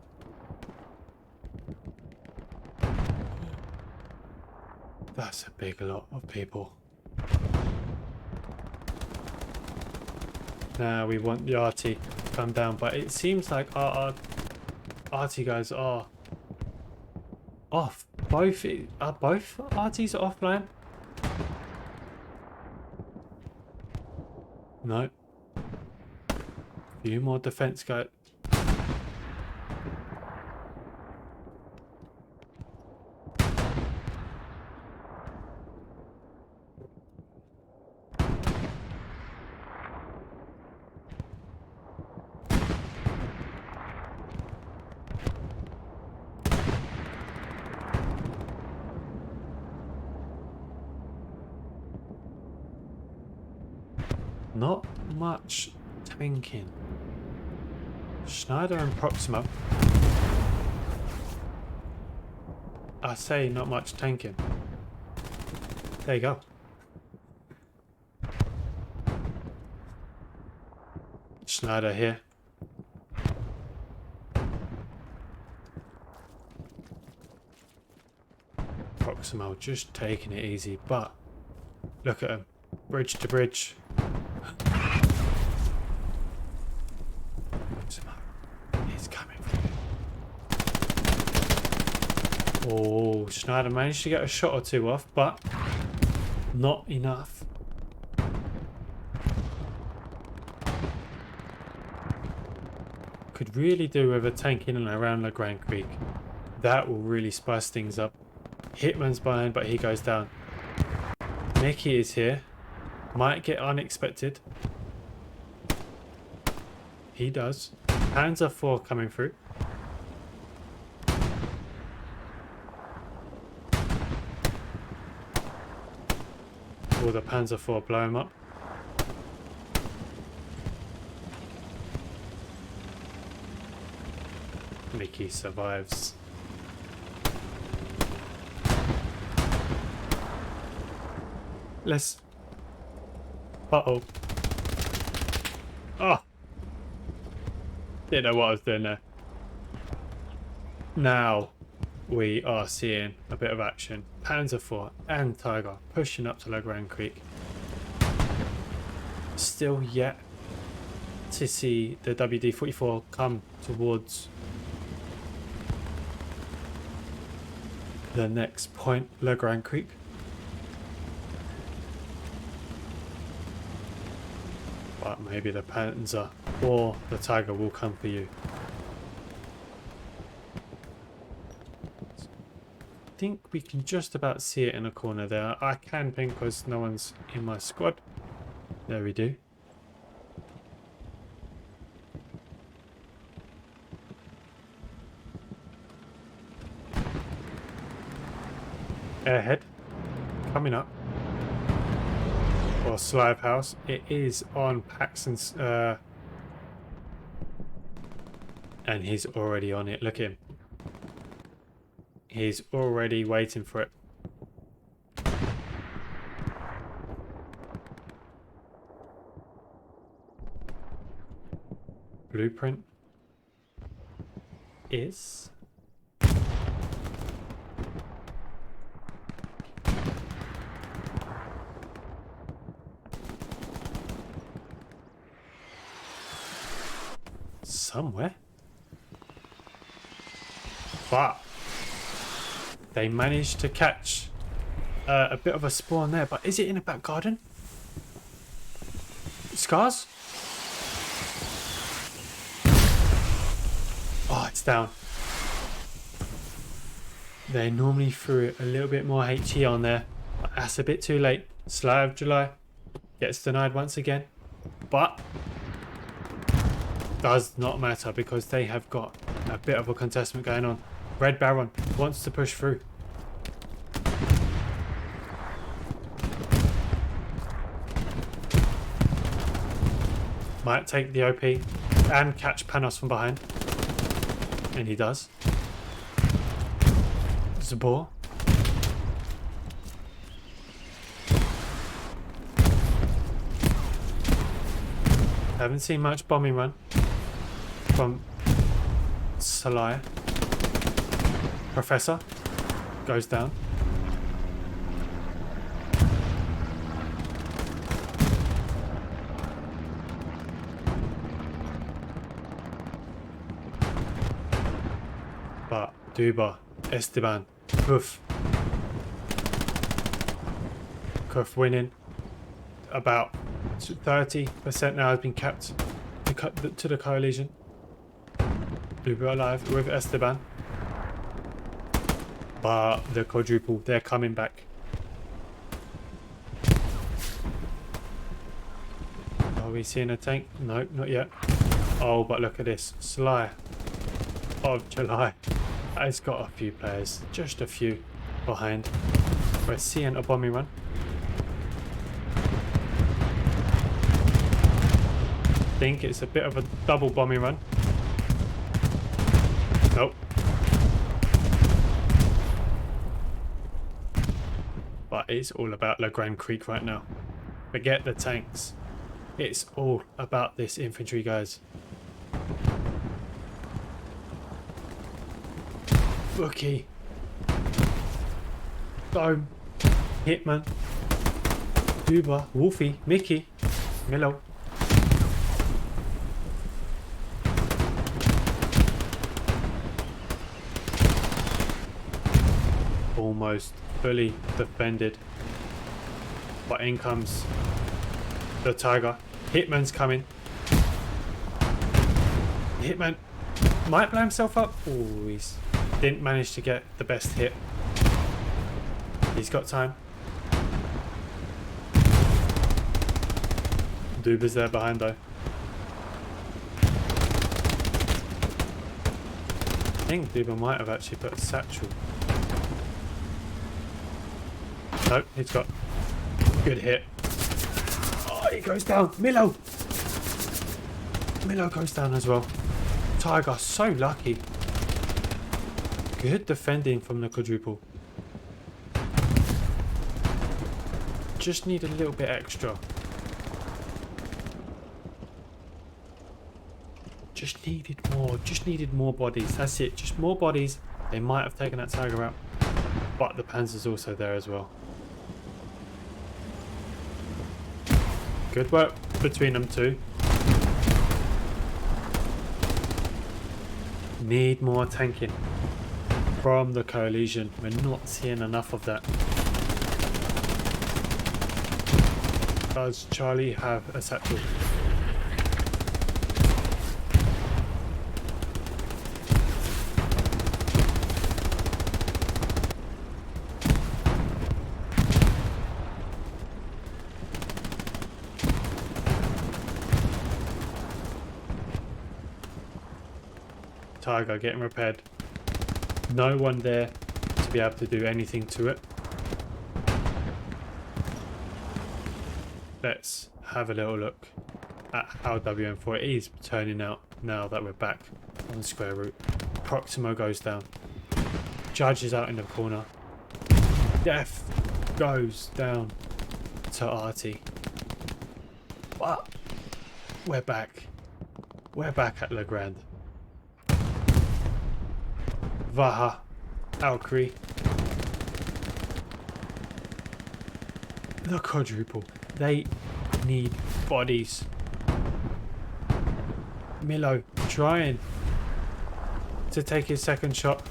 That's a big lot of people. Now we want the RT to come down, but it seems like our RT guys are off. Both RTs offline? No. Few more defense guys. Not much tanking. Schneider and Proxima. I say not much tanking. There you go. Schneider here. Proxima just taking it easy, but look at him. Bridge to bridge. He's coming for you. Oh, Schneider managed to get a shot or two off, but not enough. Could really do with a tank in and around La Grande Creek. That will really spice things up. Hitman's behind, but he goes down. Mickey is here. Might get unexpected. He does. Panzer 4 coming through. Will the Panzer 4 blow him up? Mickey survives. Let's... Uh-oh. Oh! Didn't know what I was doing there. Now we are seeing a bit of action. Panzer 4 and Tiger pushing up to La Grande Creek. Still yet to see the WD-44 come towards the next point, La Grande Creek. But maybe the Panzer or the Tiger will come for you. I think we can just about see it in a corner there. I can ping because no one's in my squad. There we do. Airhead coming up. Or Slive House. It is on Paxton's and he's already on it. Look at him. He's already waiting for it. Blueprint is somewhere, but they managed to catch a bit of a spawn there. But is it in a back garden? Scars? Oh, it's down. They normally threw a little bit more HE on there, but that's a bit too late. Sly of July gets denied once again, but does not matter because they have got a bit of a contestment going on. Red Baron wants to push through. Might take the OP and catch Panos from behind. And he does. Zabor. Haven't seen much bombing run from Salai. Professor goes down. But Duba, Esteban, Kuf winning. About 30% now has been capped to the CoHLLition. Duba alive with Esteban. But the quadruple, they're coming back. Are we seeing a tank? No, not yet. Oh, but look at this. Sly of July has got a few players, just a few behind. We're seeing a bombing run. I think it's a bit of a double bombing run. Nope. But it's all about Le Grand Creek right now. Forget the tanks. It's all about this infantry, guys. Rookie. Dome. Hitman. Duba. Wolfie. Mickey. Milo. Almost fully defended. But in comes the Tiger. Hitman's coming. Hitman might blow himself up. Oh, he's didn't manage to get the best hit. He's got time. Duba's there behind though. I think Duba might have actually put a satchel. Nope, he's got good hit. Oh, he goes down. Milo goes down as well. Tiger, so lucky. Good defending from the quadruple. Just need a little bit extra. Just needed more bodies. That's it, just more bodies. They might have taken that Tiger out. But the Panzer's also there as well. Good work between them two. Need more tanking from the CoHLLition. We're not seeing enough of that. Does Charlie have a satchel? Tiger getting repaired. No one there to be able to do anything to it. Let's have a little look at how WM4 is turning out now that we're back on square root. Proximo goes down. Judge is out in the corner. Death goes down to Artie. But we're back. We're back at Le Grand. Vaha, Alcree, the quadruple. They need bodies. Milo trying to take his second shot.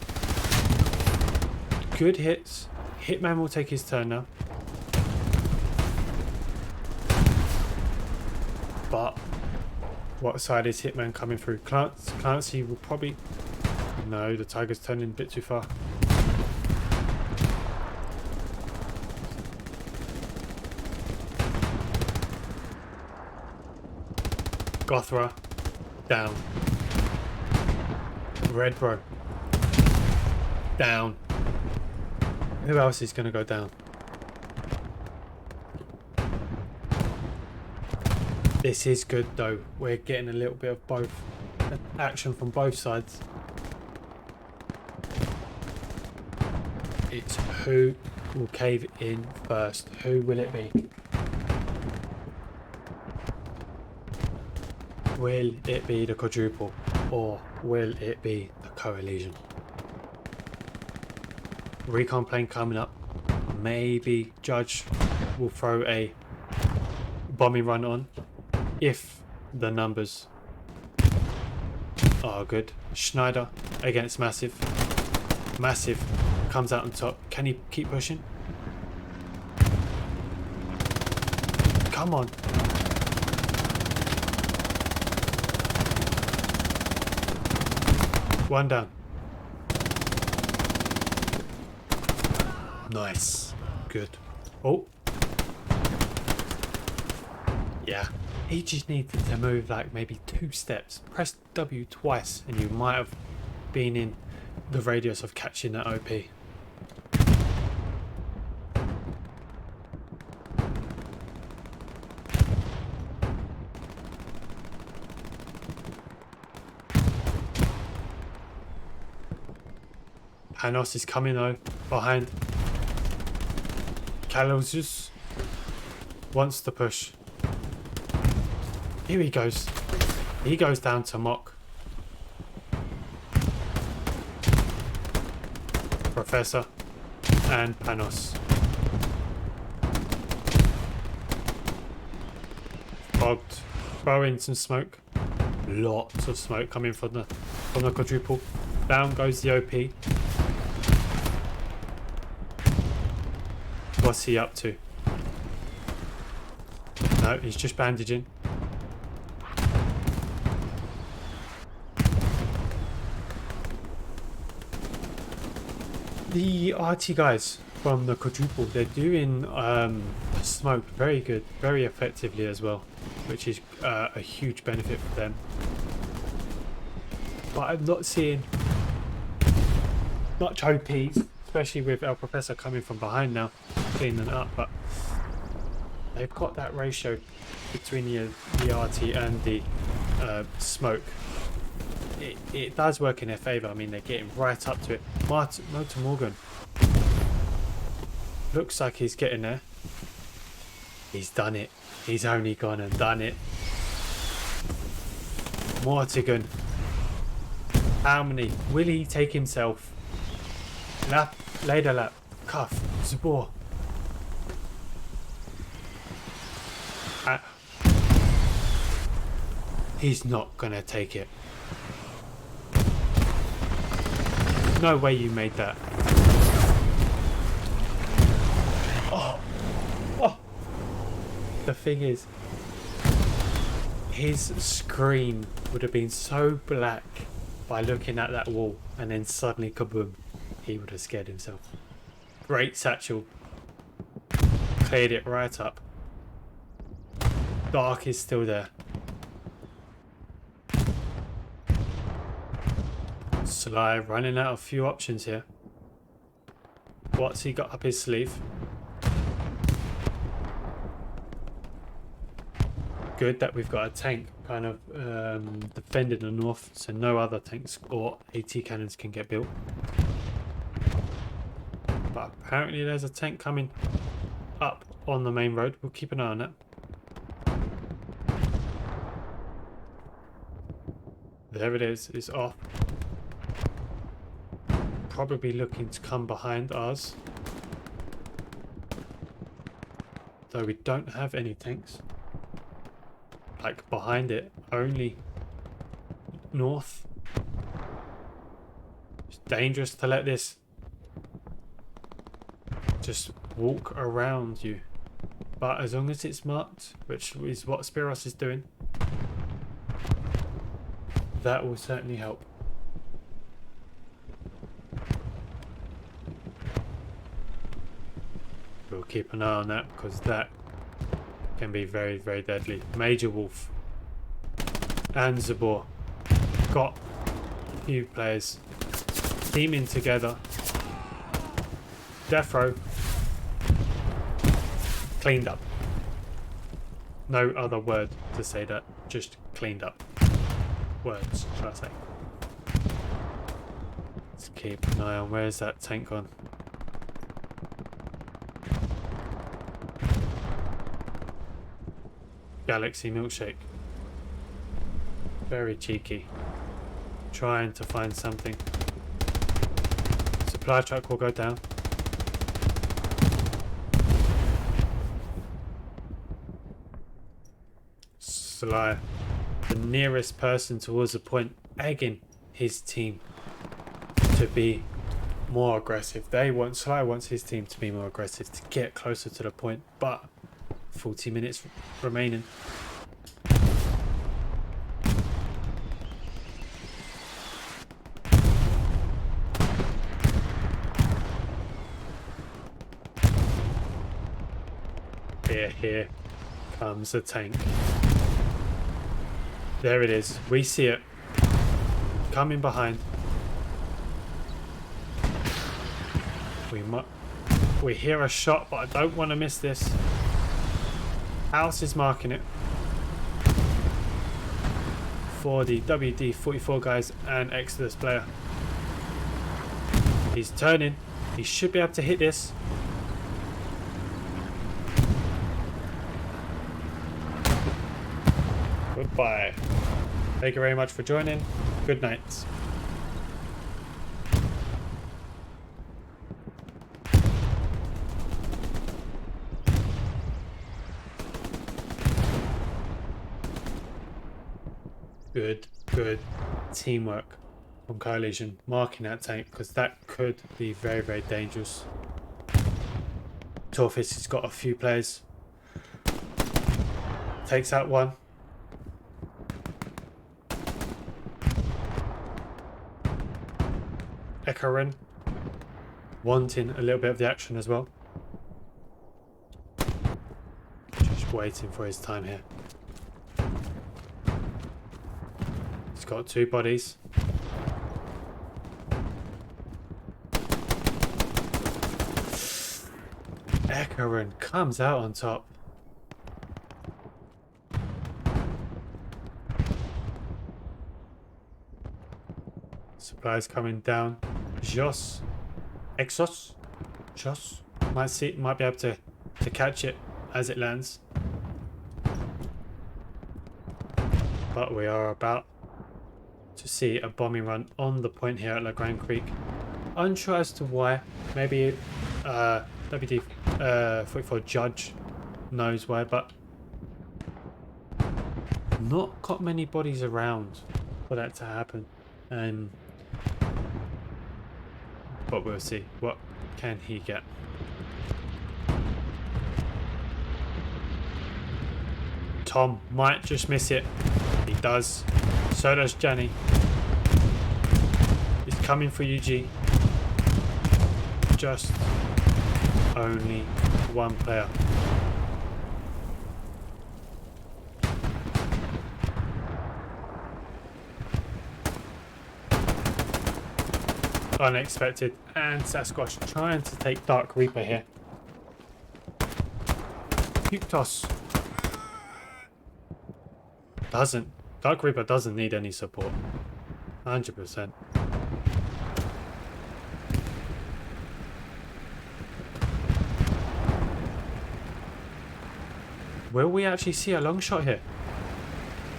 Good hits. Hitman will take his turn now. But what side is Hitman coming through? Clancy will probably... No, the Tiger's turning a bit too far. Gothra, down. Red Bro, down. Who else is going to go down? This is good though. We're getting a little bit of both action from both sides. It's who will cave in first. Who will it be? Will it be the quadruple or will it be the CoHLLition? Recon plane coming up. Maybe Judge will throw a bombing run on if the numbers are good. Schneider against Massive. Massive comes out on top. Can he keep pushing? Come on. One down. Nice. Good. Oh. Yeah. He just needed to move like maybe 2 steps. Press W twice and you might have been in the radius of catching that OP. Panos is coming though, behind. Kalos wants to push. Here he goes. He goes down to Mock. Professor and Panos. Fogged. Throwing some smoke. Lots of smoke coming from the quadruple. Down goes the OP. What's he up to? No, he's just bandaging. The RT guys from the quadruple, they're doing smoke very good, very effectively as well, which is a huge benefit for them. But I'm not seeing much OPs, especially with our Professor coming from behind now, cleaning it up. But they've got that ratio between the RT and the smoke. It does work in their favour. I mean, they're getting right up to it. Motor Morgan looks like he's getting there. He's done it. He's only gone and done it. Mortigan. How many? Will he take himself? Lap, later lap, cuff, Zabor. He's not gonna take it. No way you made that. Oh. Oh. The thing is, his screen would have been so black by looking at that wall and then suddenly kaboom, he would have scared himself. Great satchel. Cleared it right up. Dark is still there. Sly running out of few options here. What's he got up his sleeve? Good that we've got a tank kind of defending the north, so no other tanks or AT cannons can get built. But apparently there's a tank coming up on the main road. We'll keep an eye on that. There it is. It's off. Probably looking to come behind us. Though we don't have any tanks. Like behind it. Only north. It's dangerous to let this just walk around you. But as long as it's marked, which is what Spiros is doing, that will certainly help. We'll keep an eye on that because that can be very, very deadly. Major Wolf and Zabor got a few players teaming together. Death row cleaned up. No other word to say that, just cleaned up. Words, should I say. Let's keep an eye on where's that tank gone. Galaxy milkshake. Very cheeky. Trying to find something. Supply truck will go down. Sly, the nearest person towards the point, egging his team to be more aggressive. Sly wants his team to be more aggressive, to get closer to the point, but 40 minutes remaining. Here comes the tank. There it is. We see it coming behind. We hear a shot, but I don't want to miss this. House is marking it for the WD-44 guys and Exodus player. He's turning. He should be able to hit this. Goodbye. Thank you very much for joining. Good night. Good teamwork from CoHLLition marking that tank, because that could be very, very dangerous. Torfis has got a few players. Takes out one. Ekarin wanting a little bit of the action as well. Just waiting for his time here. He's got two bodies. Ekarin comes out on top. Supplies coming down. Jos might be able to catch it as it lands. But we are about to see a bombing run on the point here at La Grande Creek. Unsure as to why. Maybe WD-44 Judge knows why, but not got many bodies around for that to happen. But we'll see. What can he get? Tom might just miss it. He does. So does Janny. He's coming for UG. Just only one player. Unexpected, and Sasquatch trying to take Dark Reaper here. Puke toss. Dark Reaper doesn't need any support. 100%. Will we actually see a long shot here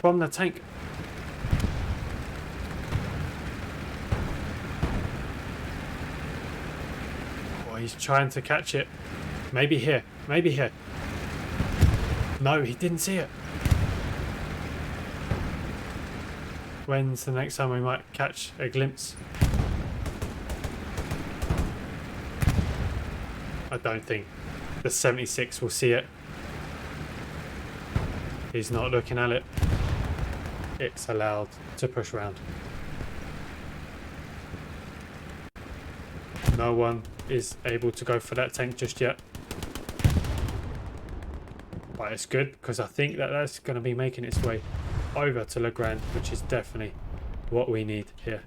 from the tank? He's trying to catch it. Maybe here. Maybe here. No, he didn't see it. When's the next time we might catch a glimpse? I don't think the 76 will see it. He's not looking at it. It's allowed to push around. No one is able to go for that tank just yet. But it's good, because I think that's going to be making its way over to Le Grand, which is definitely what we need here.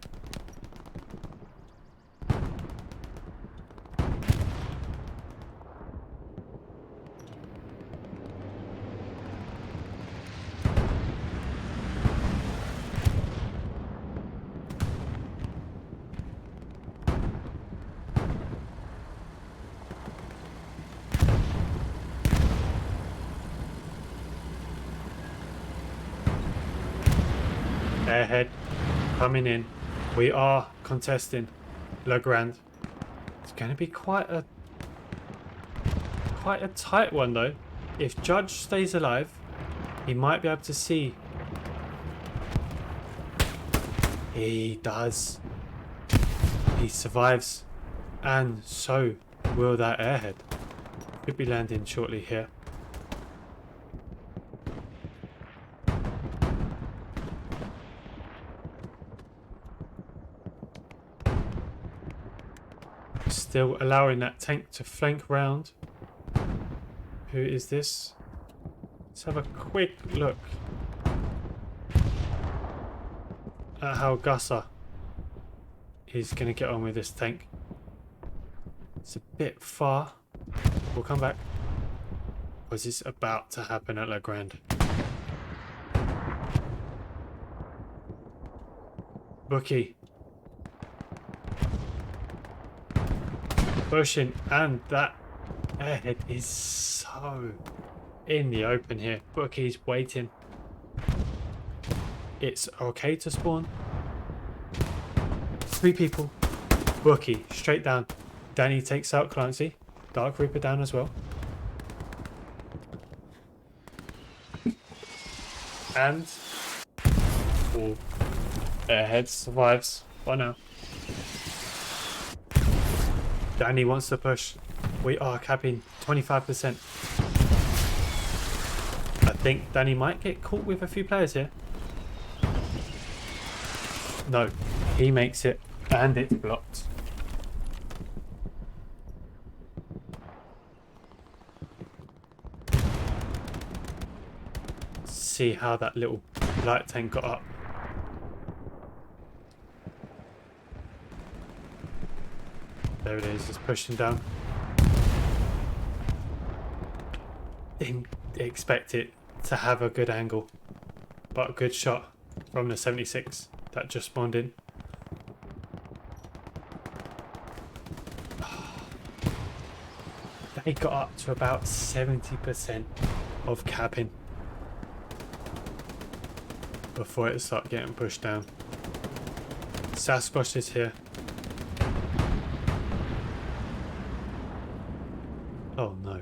Airhead coming in. We are contesting Le Grand. It's going to be quite a tight one though. If Judge stays alive, he might be able to see. He does. He survives, and so will that airhead. Could be landing shortly here. Still allowing that tank to flank round. Who is this? Let's have a quick look at how Gusser is going to get on with this tank. It's a bit far. We'll come back. Was this about to happen at Le Grand? Bookie. Pushing, and that airhead is so in the open here. Bookie's waiting. It's okay to spawn. 3 people. Bookie straight down. Danny takes out Clancy. Dark Reaper down as well. And airhead survives for now. Danny wants to push. We are capping 25%. I think Danny might get caught with a few players here. No, he makes it, and it's blocked. See how that little light tank got up. There it is, it's pushing down. Didn't expect it to have a good angle, but a good shot from the 76 that just spawned in. They got up to about 70% of capping before it started getting pushed down. Sasquatch is here. Oh no.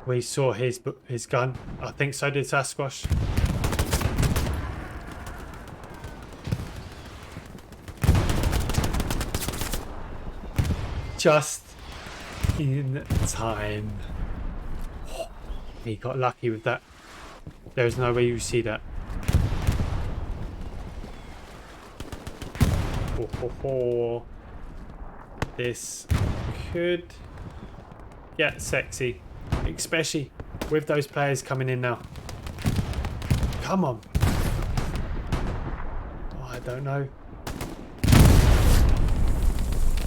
We saw his gun. I think so did Sasquatch. Just in time. He got lucky with that. There's no way you see that. Oh, ho, ho. This could get sexy, especially with those players coming in now. Come on. Oh, I don't know.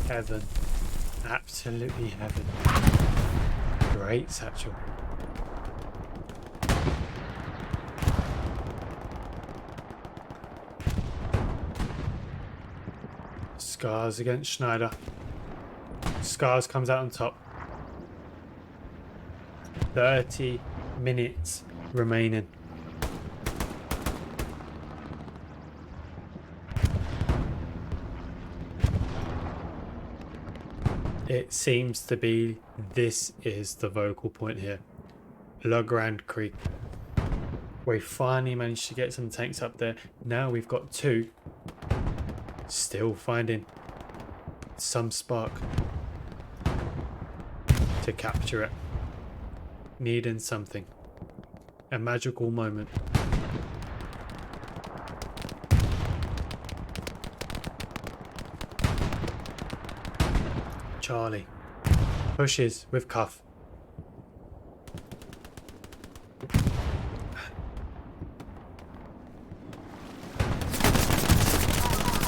Heaven. Absolutely heaven. Great satchel. Scars against Schneider. Scars comes out on top. 30 minutes remaining. It seems to be this is the vocal point here. Le Grand Creek. We finally managed to get some tanks up there. Now we've got 2. Still finding some spark to capture it. Needing something. A magical moment. Charlie. Pushes with cuff.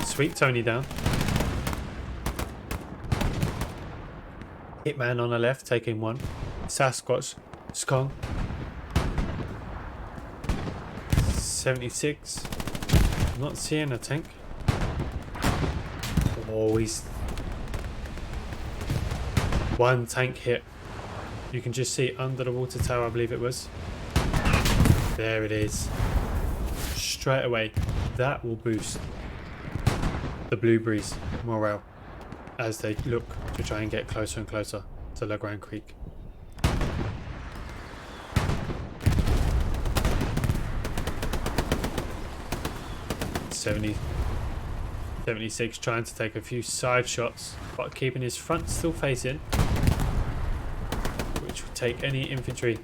Sweet Tony down. Hitman on the left taking one. Sasquatch. Skong. 76. Not seeing a tank. Oh, he's... One tank hit. You can just see under the water tower, I believe it was. There it is. Straight away. That will boost the Blueberries' morale as they look to try and get closer and closer to La Grande Creek. $76 trying to take a few side shots, but keeping his front still facing, which will take any infantry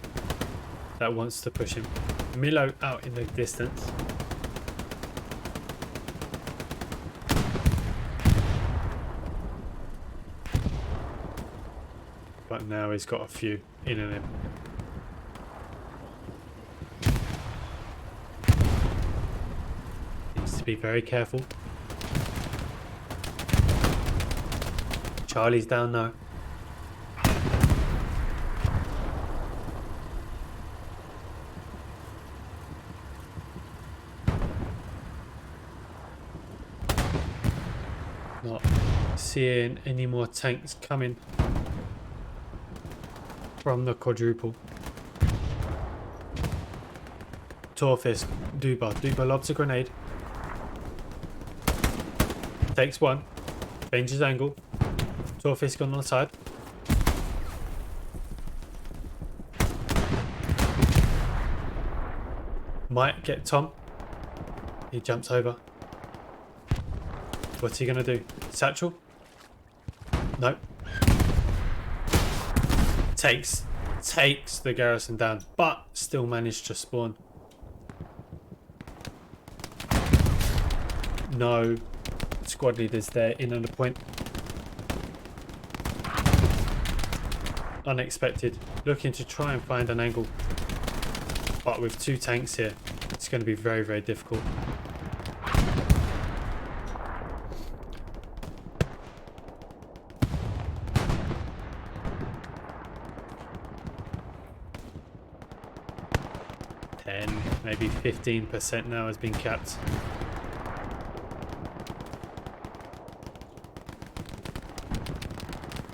that wants to push him. Milo out in the distance. But now he's got a few in on him. Needs to be very careful. Charlie's down now. Not seeing any more tanks coming from the quadruple. Torfisk, Duba lobs a grenade. Takes one. Changes angle. Torfisk on the side. Might get Tom. He jumps over. What's he gonna do? Satchel? Nope. Takes the garrison down, but still managed to spawn. No squad leaders there in on the point. Unexpected. Looking to try and find an angle, but with two tanks here, it's going to be very, very difficult. Maybe 15% now has been capped.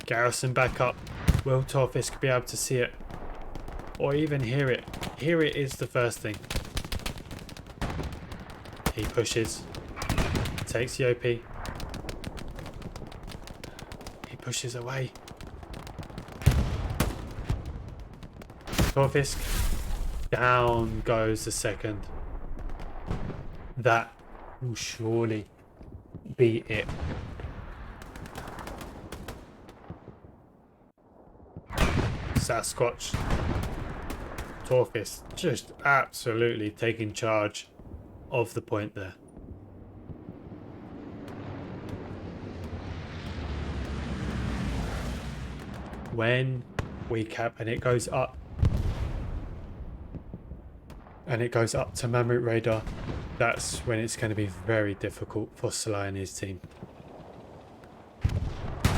Garrison back up. Will Torfisk be able to see it? Or even hear it? Hear it is the first thing. He pushes. Takes the OP. He pushes away. Torfisk. Down goes the second. That will surely be it. Sasquatch. Torfisk just absolutely taking charge of the point there. When we cap and it goes up, and it goes up to Mammoth Radar, that's when it's going to be very difficult for Sly and his team.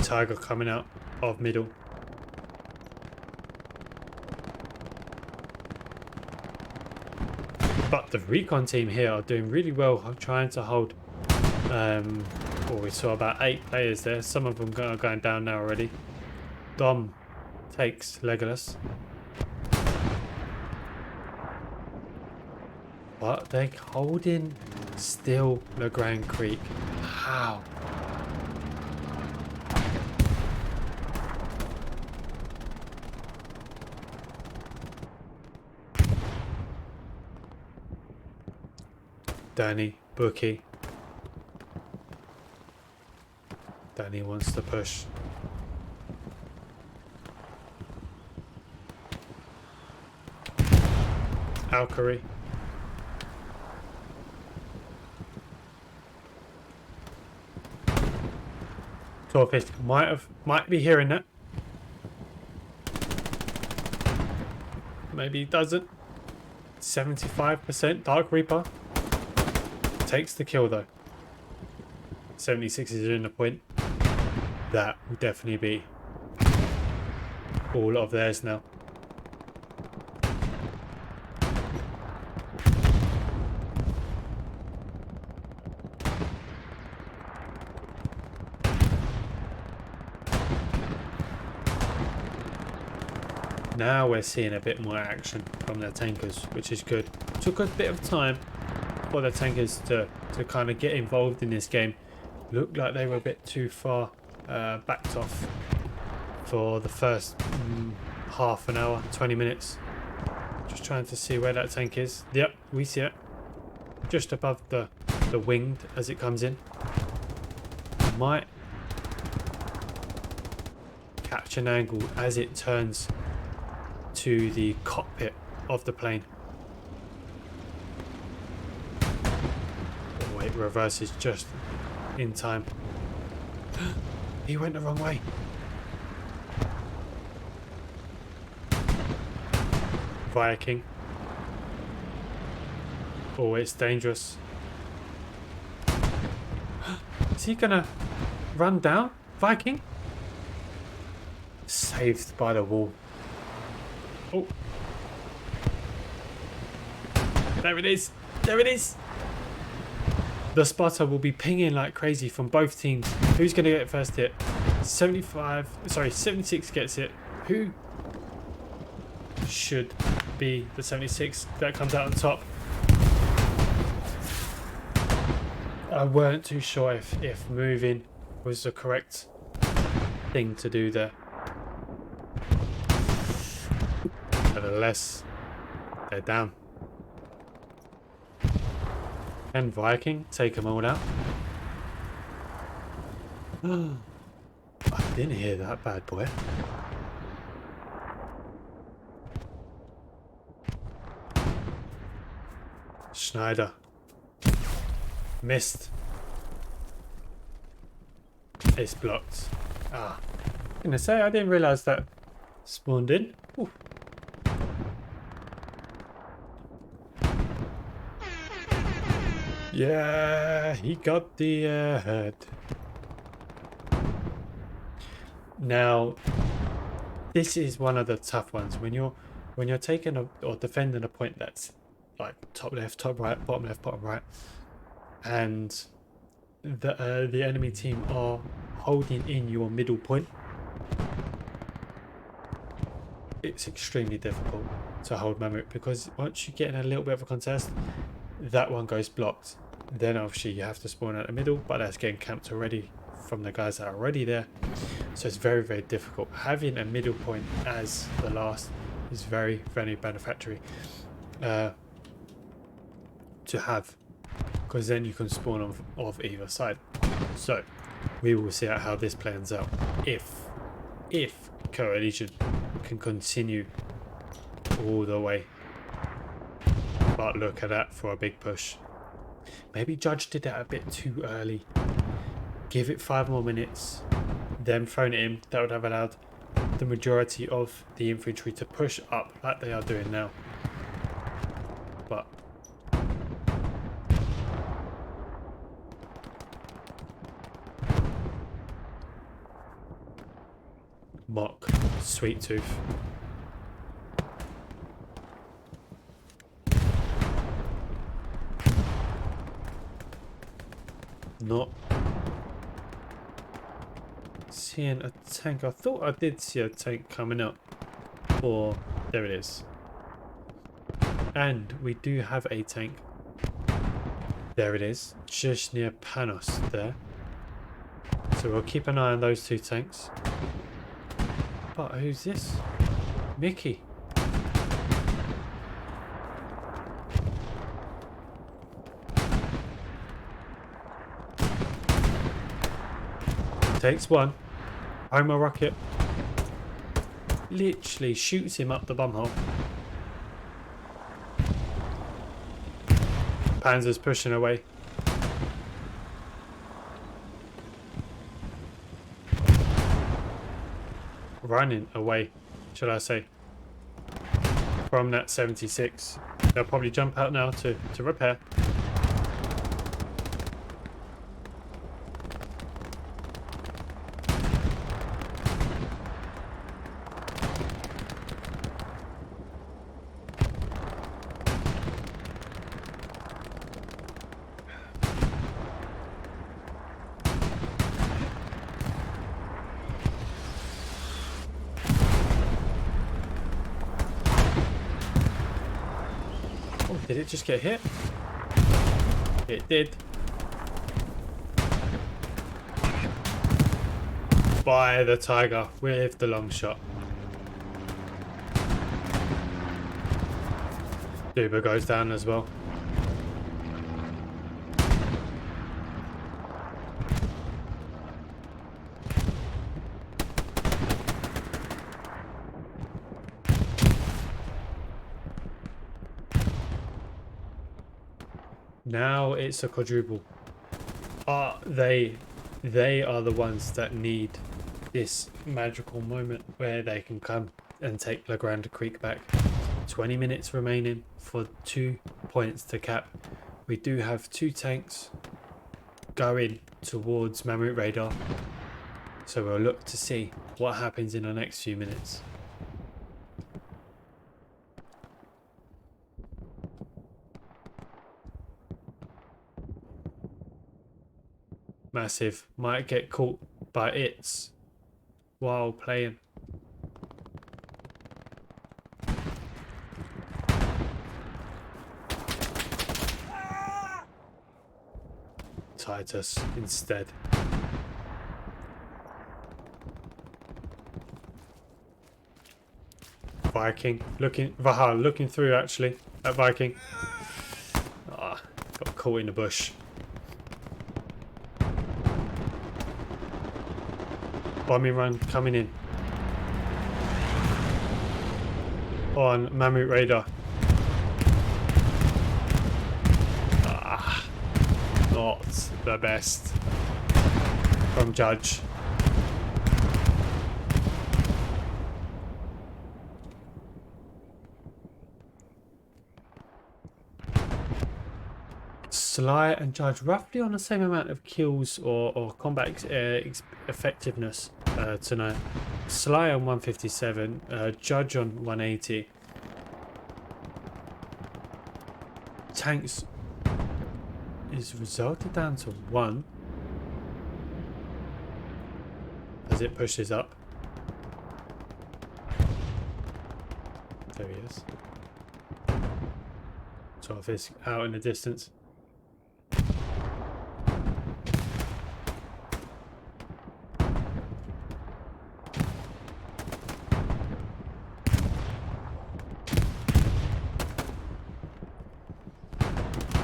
Tiger coming out of middle. But the recon team here are doing really well, trying to hold. We saw about 8 players there. Some of them are going down now already. Dom takes Legolas. But they're holding still La Grande Creek. How? Danny, Bookie. Danny wants to push. Valkyrie. 1250. Might be hearing that. Maybe he doesn't. 75%. Dark Reaper takes the kill though. 76 is in the point. That will definitely be all of theirs now. Now we're seeing a bit more action from their tankers, which is good. Took a bit of time for the tankers to kind of get involved in this game. Looked like they were a bit too far backed off for the first half an hour, 20 minutes. Just trying to see where that tank is. Yep, we see it. Just above the winged as it comes in. Might catch an angle as it turns to the cockpit of the plane. Oh wait, reverses just in time. He went the wrong way. Viking. Oh, it's dangerous. Is he gonna run down? Viking? Saved by the wall. Oh. There it is. There it is. The spotter will be pinging like crazy from both teams. Who's going to get first hit? 76 gets it. Who should be the 76 that comes out on top? I weren't too sure if moving was the correct thing to do there. Nevertheless, they're down. Can Viking take them all out? I didn't hear that bad boy. Schneider. Missed. It's blocked. Ah. I'm gonna say I didn't realise that spawned in. Ooh. Yeah, he got the head. Now, this is one of the tough ones when you're taking or defending a point that's like top left, top right, bottom left, bottom right, and the enemy team are holding in your middle point. It's extremely difficult to hold Mammoth because once you get in a little bit of a contest, that one goes blocked. Then obviously you have to spawn out the middle, but that's getting camped already from the guys that are already there. So it's very, very difficult. Having a middle point as the last is very, very beneficiary to have, because then you can spawn off either side. So we will see how this plans out. If CoHLLition can continue all the way. But look at that for a big push. Maybe Judge did that a bit too early. Give it 5 more minutes, then thrown it in. That would have allowed the majority of the infantry to push up like they are doing now. But mock Sweet Tooth. Not seeing a tank. I thought I did see a tank coming up. Or there it is. And we do have a tank. There it is. Just near Panos there. So we'll keep an eye on those 2 tanks. But who's this? Mickey. Takes one. Homer rocket. Literally shoots him up the bumhole. Panzer's pushing away. running away, should I say, from that 76. They'll probably jump out now to repair. Did it just get hit? It did. By the Tiger with the long shot. Duba goes down as well. Now it's a quadruple. They are the ones that need this magical moment where they can come and take La Grande Creek back. 20 minutes remaining for 2 points to cap. We do have 2 tanks going towards Mammoth Radar, so we'll look to see what happens in the next few minutes. Massive might get caught by its while playing. Titus instead. Viking looking through actually at Viking. Got caught in the bush. Bombing run coming in on Mammoth Radar. Not the best from Judge. Sly and Judge roughly on the same amount of kills or combat effectiveness tonight. Sly on 157, Judge on 180. Tanks is resulted down to 1 as it pushes up. There he is. Sort of is out in the distance.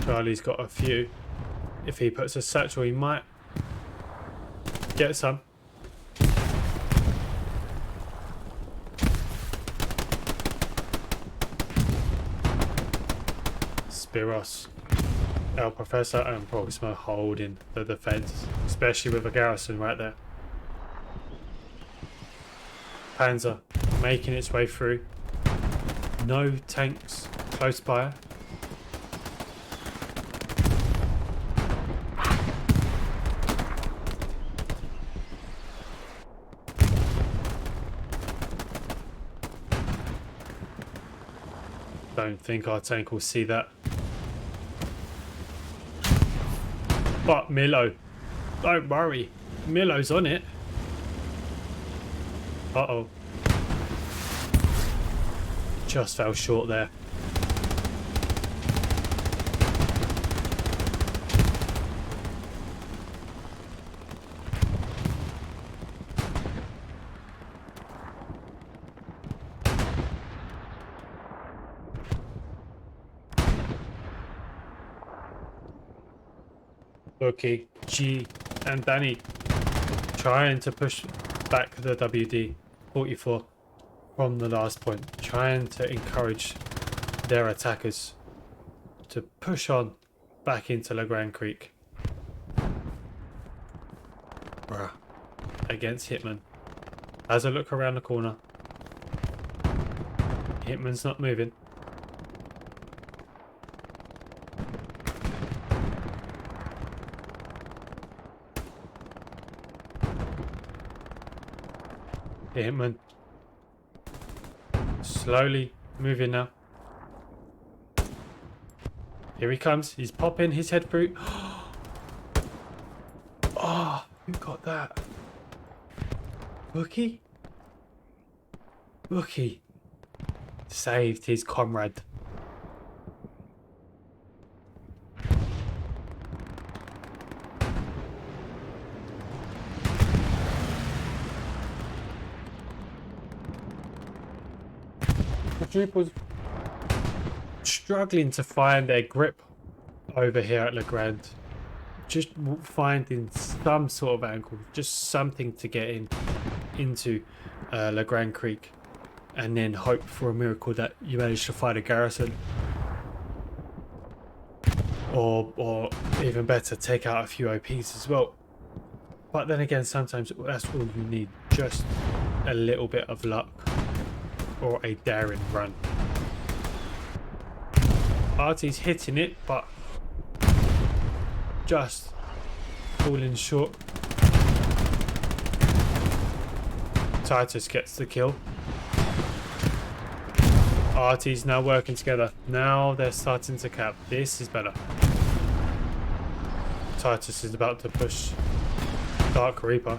Charlie's got a few. If he puts a satchel, he might get some. Spiros, El Professor and Proxima holding the defense, especially with a garrison right there. Panzer making its way through. No tanks close by. Don't think our tank will see that. But Milo, don't worry, Milo's on it. Uh-oh. Just fell short there. Loki, G and Danny trying to push back the WD 44 from the last point, trying to encourage their attackers to push on back into La Grande Creek. Bruh. Against Hitman. Has a look around the corner. Hitman's not moving. Hitman. Slowly moving now. Here he comes. He's popping his head through. Oh, who got that? Bookie? Bookie saved his comrade. The troopers struggling to find their grip over here at Legrand. Just finding some sort of angle, just something to get into Legrand Creek, and then hope for a miracle that you manage to find a garrison, or even better, take out a few OPs as well. But then again, sometimes that's all you need, just a little bit of luck or a daring run. Artie's hitting it, but just falling short. Titus gets the kill. Artie's now working together. Now they're starting to cap. This is better. Titus is about to push Dark Reaper.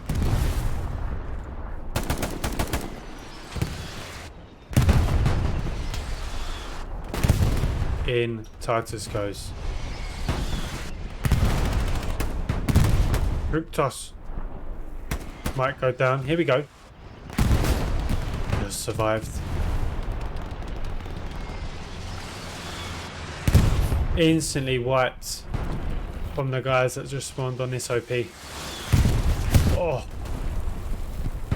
In Titus goes. Group toss. Might go down. Here we go. Just survived. Instantly wiped from the guys that just spawned on this OP. Oh.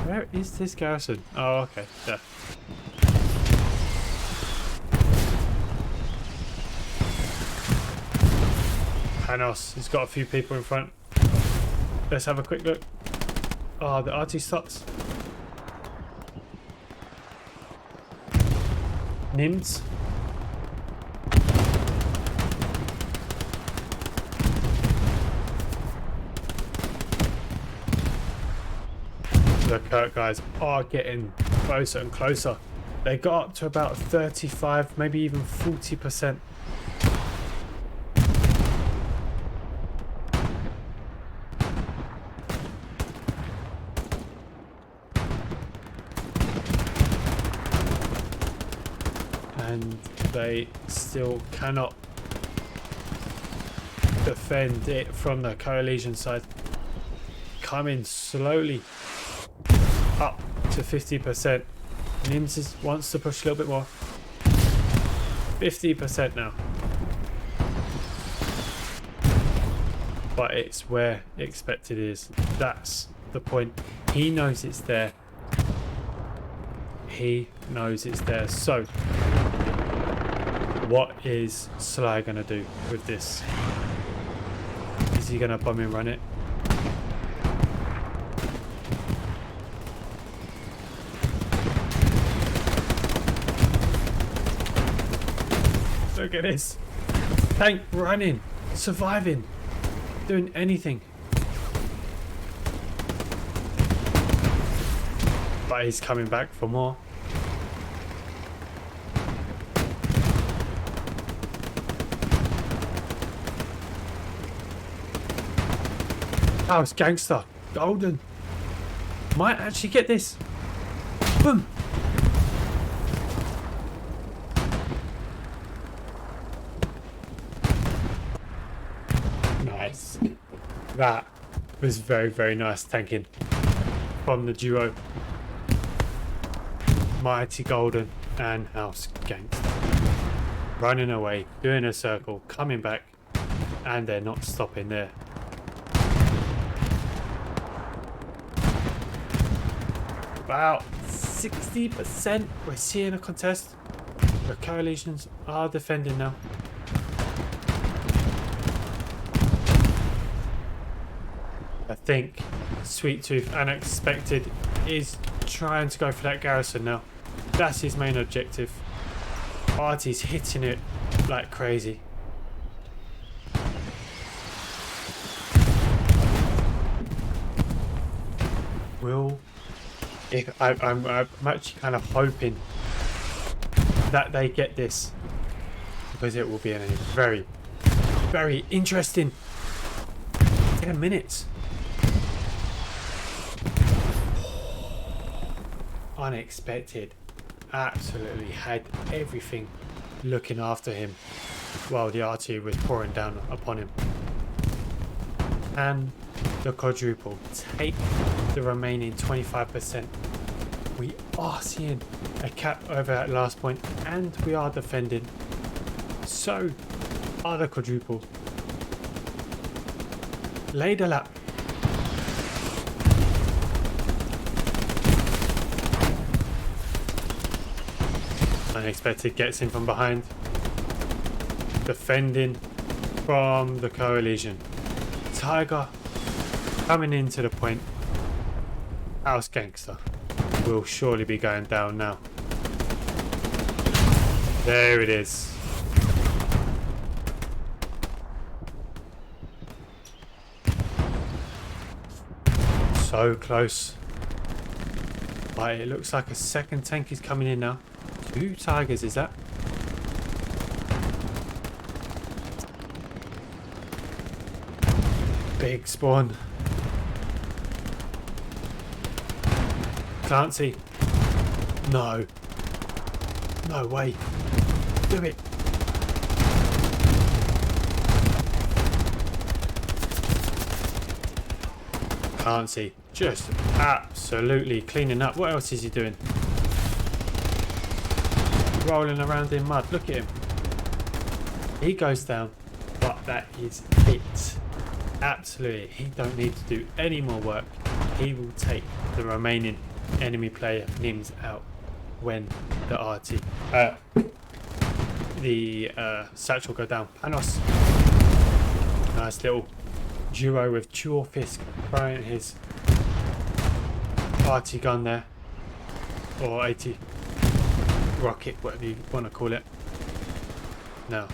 Where is this garrison? Oh, okay. There. Panos, he's got a few people in front. Let's have a quick look. Oh, the RT stops. Nims. The Kurt guys are getting closer and closer. They got up to about 35, maybe even 40%. And they still cannot defend it from the CoHLLition side. Coming slowly up to 50%. Nims wants to push a little bit more. 50% now. But it's where expected is. That's the point. He knows it's there. He knows it's there. So, what is Sly going to do with this? Is he going to bomb and run it? Look at this. Tank running, surviving, doing anything. But he's coming back for more. Oh, it's gangster. Golden. Might actually get this. Boom. Nice. That was very, very nice tanking from the duo. Mighty Golden and House Gangster. Running away, doing a circle, coming back, and they're not stopping there. About 60% we're seeing a contest. The CoHLLitions are defending now. I think Sweet Tooth Unexpected is trying to go for that garrison now. That's his main objective. Artie's hitting it like crazy. I'm actually kind of hoping that they get this, because it will be a very, very interesting 10 minutes. Unexpected. Absolutely had everything looking after him while the RT was pouring down upon him. And the quadruple take the remaining 25%. We are seeing a cap over at last point, and we are defending. So are the quadruple. Lay the lap. Unexpected gets in from behind. Defending from the CoHLLition. Tiger coming into the point. House Gangster will surely be going down now. There it is. So close. But it looks like a second tank is coming in now. 2 Tigers is that? Big spawn. Clancy. No. No way. Do it. Clancy just absolutely cleaning up. What else is he doing? Rolling around in mud. Look at him. He goes down, but that is it. Absolutely. He don't need to do any more work. He will take the remaining enemy player Nims out when the satchel go down. Panos. Nice little duo with dual fist throwing his party gun there, or 80 rocket, whatever you want to call it. Now,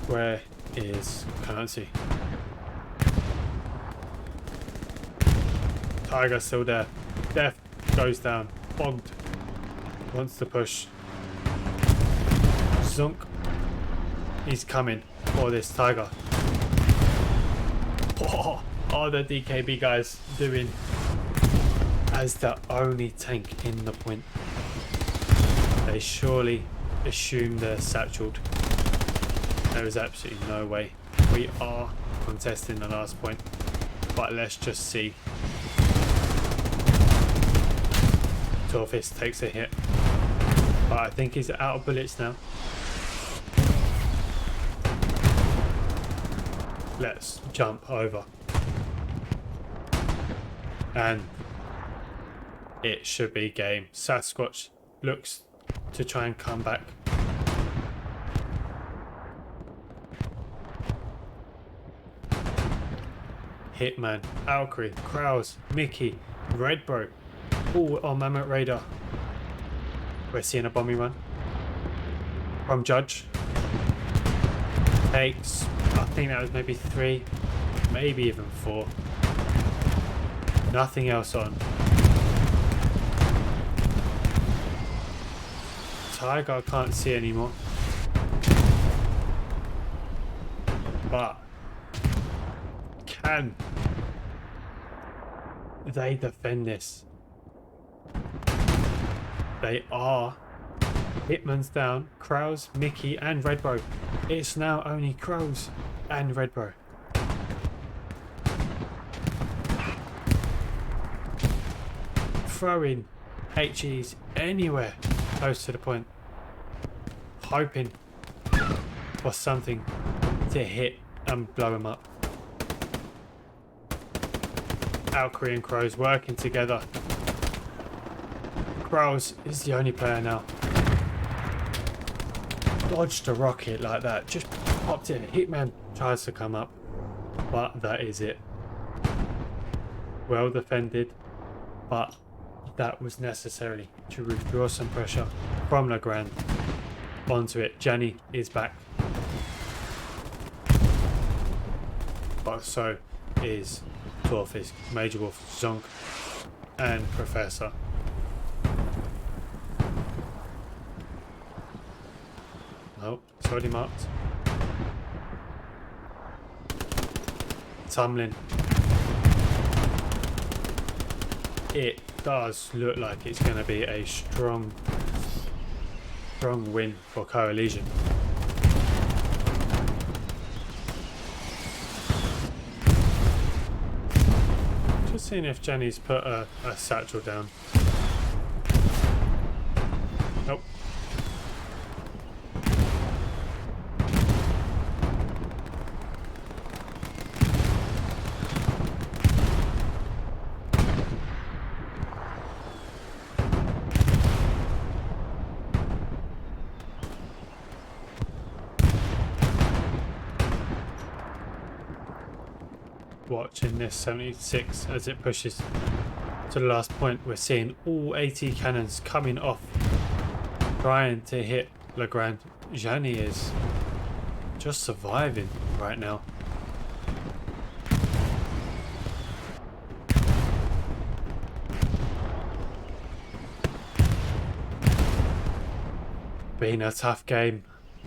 where is Clancy? Tiger still there. Death goes down. Bogged. Wants to push. Zunk. He's coming for this Tiger. What are the DKB guys doing as the only tank in the point? They surely assume they're satcheled. There is absolutely no way. We are contesting the last point, but let's just see. Torfist takes a hit, but I think he's out of bullets now. Let's jump over, and it should be game. Sasquatch looks to try and come back. Hitman, Alcree, Kraus, Mickey, Redbro, all on Mammoth Radar. We're seeing a bombing run from Judge. Takes, I think that was maybe 3, maybe even 4. Nothing else on. Tiger I can't see anymore. But can they defend this? They are. Hitman's down. Kraus, Mickey and Redbro. It's now only Kraus and Redbro. Throwing HEs anywhere close to the point. Hoping for something to hit and blow him up. Alcree and Crows working together. Crows is the only player now. Dodged a rocket like that, just popped it. Hitman tries to come up, but that is it. Well defended but that was necessary to withdraw some pressure from Legrand onto it. Gianni is back, but so is Torfisk, Major Wolf, Zonk, and Professor. Oh, it's already marked. Tumlin. It does look like it's going to be a strong win for CoHLLition. Just seeing if Jenny's put a satchel down. Nope. Watching this 76 as it pushes to the last point. We're seeing all AT cannons coming off, trying to hit Legrand. Gianni is just surviving right now. Been a tough game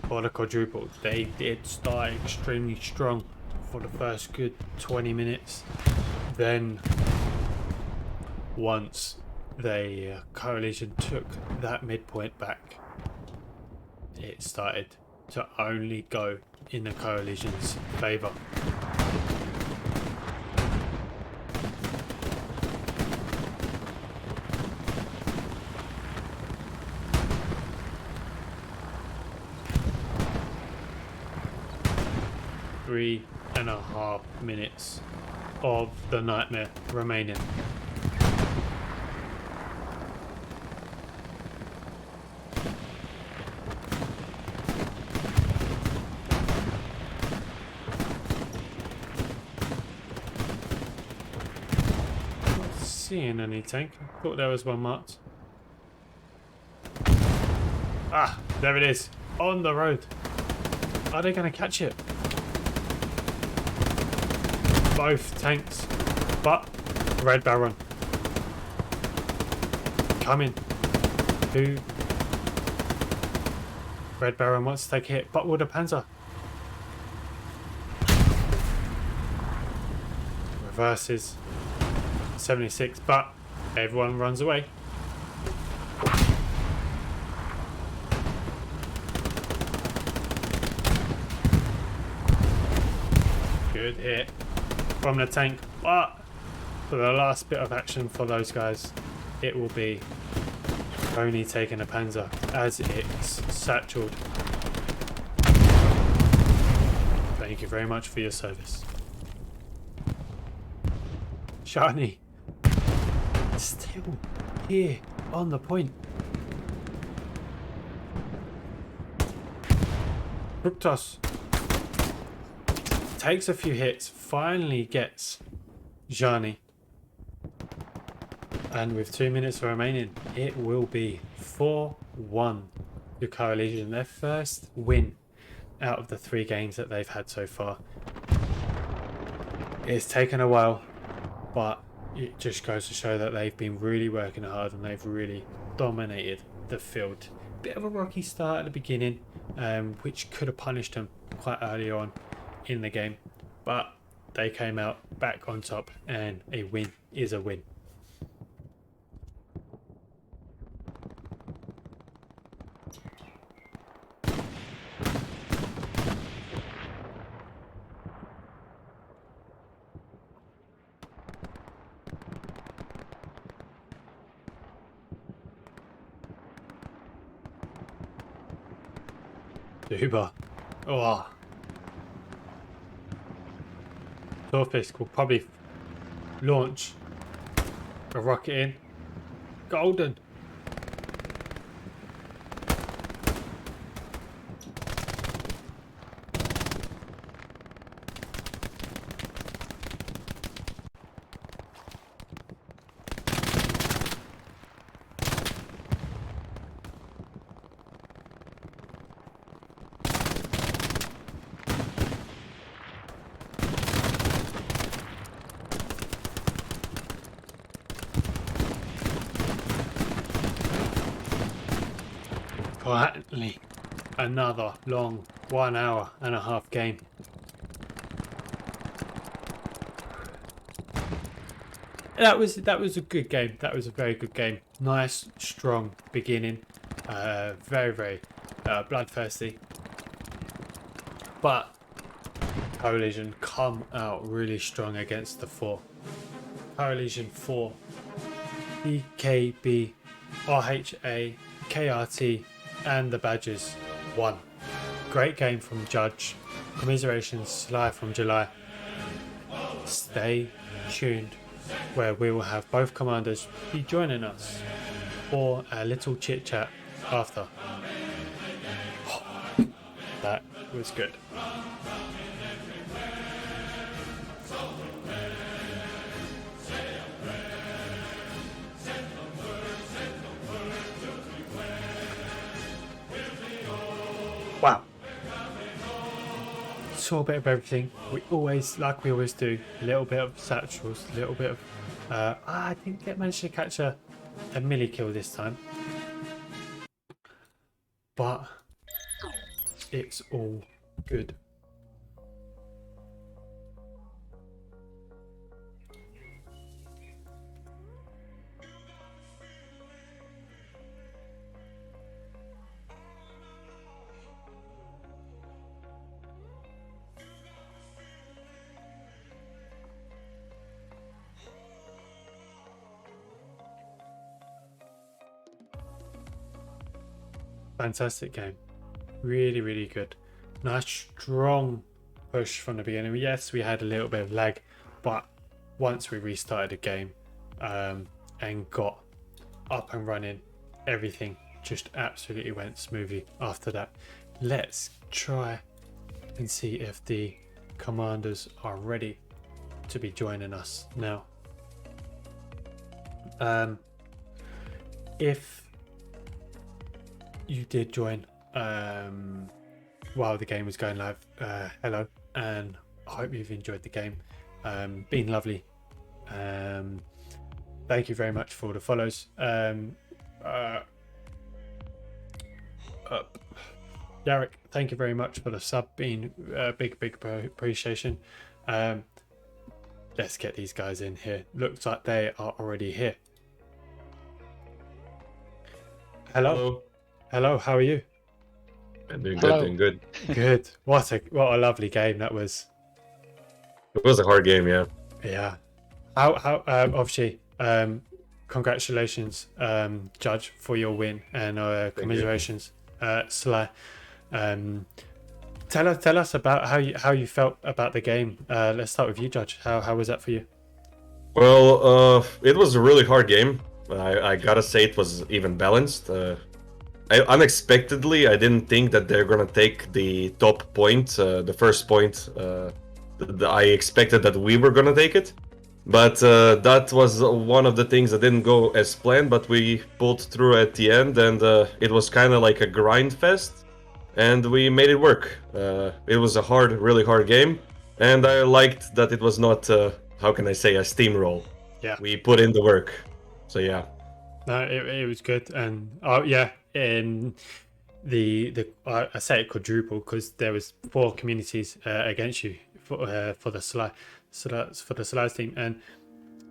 for the quadruple. They did start extremely strong for the first good 20 minutes. Then once the CoHLLition took that midpoint back, it started to only go in the CoHLLition's favour. Three and a half minutes of the nightmare remaining. Not seeing any tank. Thought there was one marked. Ah, there it is. On the road. Are they going to catch it? Both tanks, but Red Baron coming. Who? Red Baron wants to take a hit, but with a Panzer. Reverses 76, but everyone runs away. Good hit from the tank, but for the last bit of action for those guys, it will be only taking a Panzer as it's satcheled. Thank you very much for your service. Shani still here on the point. Fructos takes a few hits, finally gets Gianni, and with 2 minutes remaining, it will be 4-1 to CoHLLition, their first win out of the 3 games that they've had so far. It's taken a while, but it just goes to show that they've been really working hard and they've really dominated the field. Bit of a rocky start at the beginning, which could have punished them quite early on in the game, but they came out back on top, and a win is a win. Uber. Oh. Torfisk will probably launch a rocket in. Golden. Finally, another long 1 hour and a half game. That was a good game. That was a very good game. Nice, strong beginning. Very bloodthirsty. But CoHLLition come out really strong against the 4. CoHLLition 4, DKB, RHA, KRT, and the Badgers 1. Great game from Judge. Commiserations live from July. Stay tuned, where we will have both commanders be joining us for a little chit chat after. That was good. Wow. Saw a bit of everything. We always do, a little bit of satchels, a little bit of I didn't manage to catch a melee kill this time. But it's all good. Fantastic game. Really good. Nice strong push from the beginning. Yes, we had a little bit of lag, but once we restarted the game and got up and running, everything just absolutely went smoothly after that. Let's try and see if the commanders are ready to be joining us now. If you did join while the game was going live, hello, and I hope you've enjoyed the game. Been lovely. Thank you very much for the follows. Derek, thank you very much for the sub. Been big appreciation. Let's get these guys in here. Looks like they are already here. Hello. Hello, how are you? I'm doing good, doing good. Good. What a lovely game that was. It was a hard game, yeah. Yeah. How obviously, congratulations, Judge, for your win, and commiserations, Sly. Tell us about how you felt about the game. Let's start with you, Judge. How was that for you? Well, it was a really hard game. I gotta say it was even balanced. Unexpectedly, I didn't think that they're gonna take the top point, the first point. I expected that we were gonna take it, but that was one of the things that didn't go as planned. But we pulled through at the end, and it was kind of like a grind fest, and we made it work. It was a really hard game, and I liked that it was not, how can I say, a steamroll. Yeah, we put in the work, so yeah. No, it was good, and yeah. In I say it quadruple because there was 4 communities against you for the Slides team, and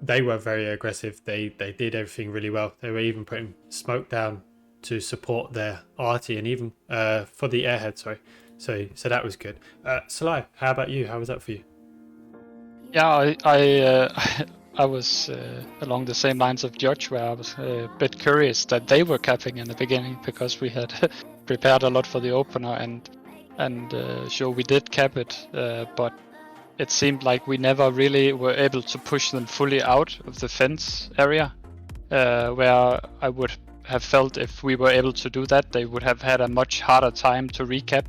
they were very aggressive. They did everything really well. They were even putting smoke down to support their arty, and even for the airhead. Sorry, so that was good. Sly, how about you? How was that for you? Yeah, I was along the same lines of Judge, where I was a bit curious that they were capping in the beginning, because we had prepared a lot for the opener, and sure, we did cap it, but it seemed like we never really were able to push them fully out of the fence area, where I would have felt if we were able to do that, they would have had a much harder time to recap,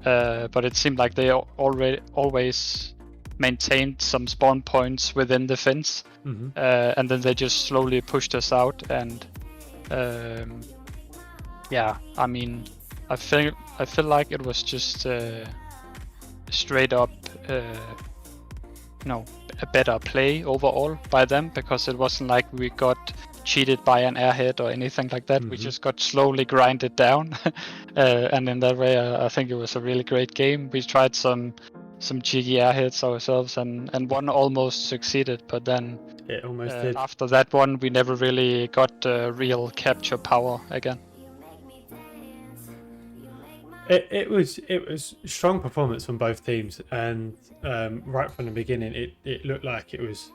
but it seemed like they always maintained some spawn points within the fence, and then they just slowly pushed us out. And yeah, I mean, I feel like it was just straight up, a better play overall by them, because it wasn't like we got cheated by an airhead or anything like that. We just got slowly grinded down, and in that way, I think it was a really great game. We tried some cheeky airheads ourselves, and one almost succeeded, but then It almost did. after that one, we never really got real capture power again. It was strong performance from both teams, and right from the beginning, it looked like it was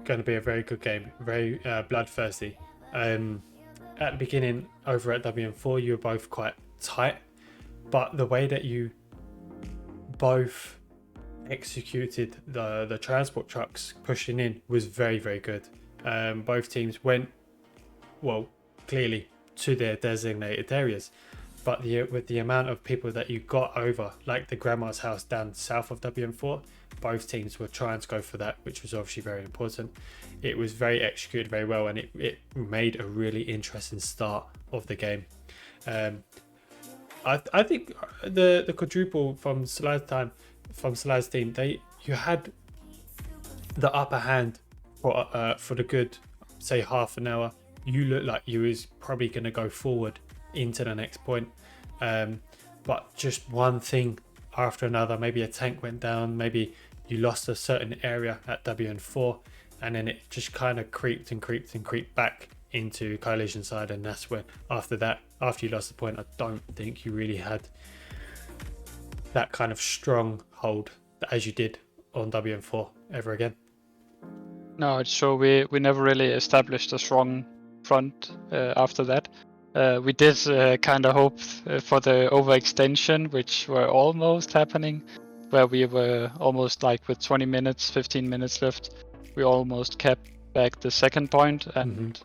going to be a very good game, very bloodthirsty. At the beginning, over at WN4, you were both quite tight, but the way that you both executed the transport trucks pushing in was very, very good. Both teams went, well, clearly to their designated areas, but with the amount of people that you got over, like the grandma's house down south of WN4, both teams were trying to go for that, which was obviously very important. It was very executed very well, and it made a really interesting start of the game. I think the quadruple from Salah's team, you had the upper hand for the good, say, half an hour. You looked like you was probably going to go forward into the next point, but just one thing after another, maybe a tank went down, maybe you lost a certain area at WN4, and then it just kind of creeped back into CoHLLition side, and that's when after you lost the point, I don't think you really had that kind of strong hold as you did on WN4 ever again. No, it's true. We never really established a strong front after that. We did kind of hope for the overextension, which were almost happening, where we were almost like with 20 minutes, 15 minutes left, we almost kept back the second point, and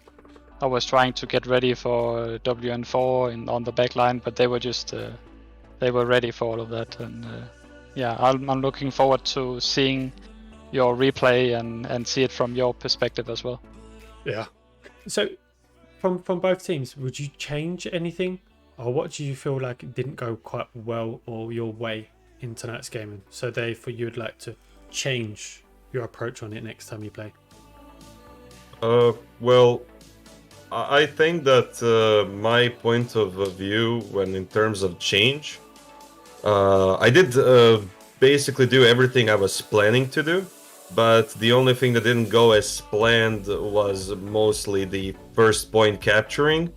I was trying to get ready for WN4 on the back line, but they were just they were ready for all of that, and yeah, I'm looking forward to seeing your replay and see it from your perspective as well. Yeah. So from both teams, would you change anything, or what do you feel like it didn't go quite well or your way in tonight's game? So therefore you'd like to change your approach on it next time you play? Well, I think that my point of view when in terms of change, I did basically do everything I was planning to do, but the only thing that didn't go as planned was mostly the first point capturing.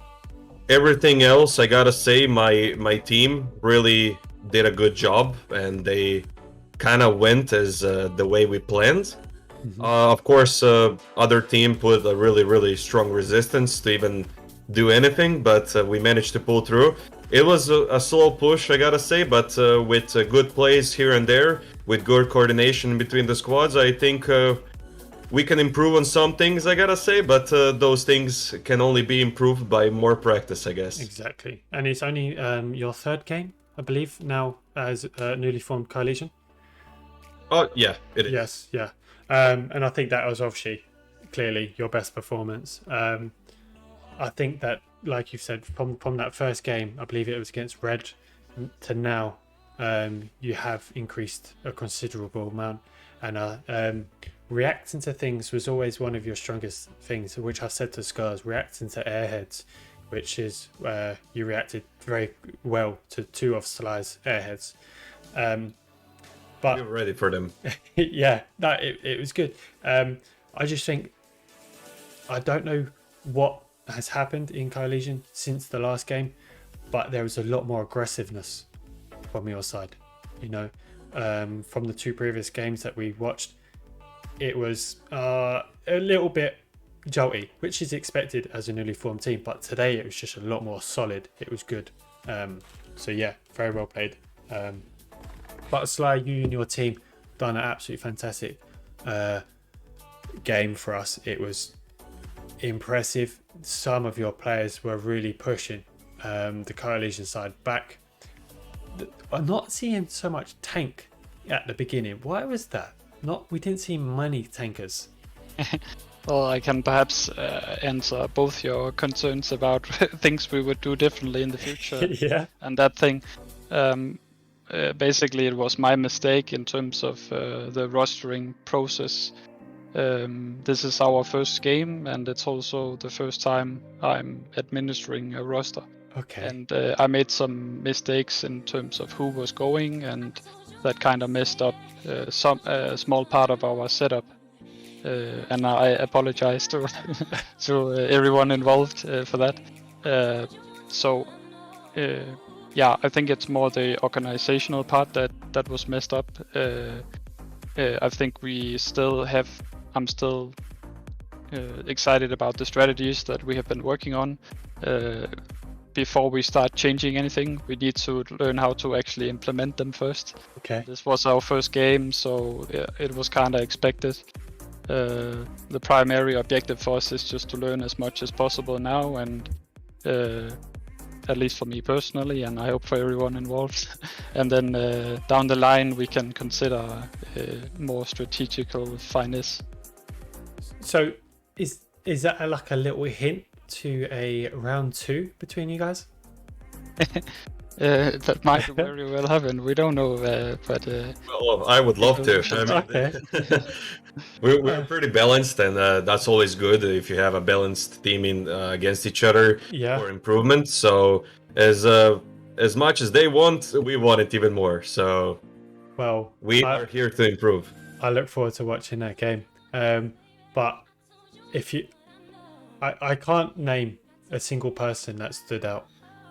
Everything else, I gotta say, my team really did a good job, and they kind of went as the way we planned. Of course, other team put a really strong resistance to even do anything, but we managed to pull through. It was a slow push, I gotta say, but with good plays here and there, with good coordination between the squads, I think we can improve on some things, I gotta say, but those things can only be improved by more practice, I guess. Exactly. And it's only your third game, I believe, now as newly formed CoHLLition. Oh, yeah, it is. Yes, yeah. And I think that was obviously clearly your best performance. I think that, like you said, from that first game, I believe it was against Red, to now, you have increased a considerable amount. And reacting to things was always one of your strongest things, which I said to Scars, reacting to airheads, which is you reacted very well to two of Salah's airheads. But You're ready for them. yeah, no, it was good. I just think, I don't know what has happened in CoHLLition since the last game, but there was a lot more aggressiveness from your side. You know, from the two previous games that we watched, it was a little bit jolty, which is expected as a newly formed team, but today it was just a lot more solid. It was good. So yeah, very well played. But Sly, you and your team done an absolutely fantastic game for us. It was impressive. Some of your players were really pushing the CoHLLition side back. I'm not seeing so much tank at the beginning. Why was that? We didn't see many tankers. Well, I can perhaps answer both your concerns about things we would do differently in the future. Yeah. And that thing. Basically, it was my mistake in terms of the rostering process. This is our first game, and it's also the first time I'm administering a roster. Okay. And I made some mistakes in terms of who was going, and that kind of messed up some small part of our setup. And I apologize to to everyone involved for that. Yeah, I think it's more the organizational part that was messed up. I think I'm still excited about the strategies that we have been working on. Before we start changing anything, we need to learn how to actually implement them first. Okay. This was our first game, so it was kind of expected. The primary objective for us is just to learn as much as possible now, and at least for me personally, and I hope for everyone involved. And then down the line, we can consider more strategical finesse. So is that like a little hint to a round 2 between you guys? That might very well happen. We don't know, but Well, I would love to. I mean, Okay. we're pretty balanced, and that's always good if you have a balanced team in against each other Yeah. for improvement. So as much as they want, we want it even more. So Well, we are here to improve. I look forward to watching that game. But if you, I can't name a single person that stood out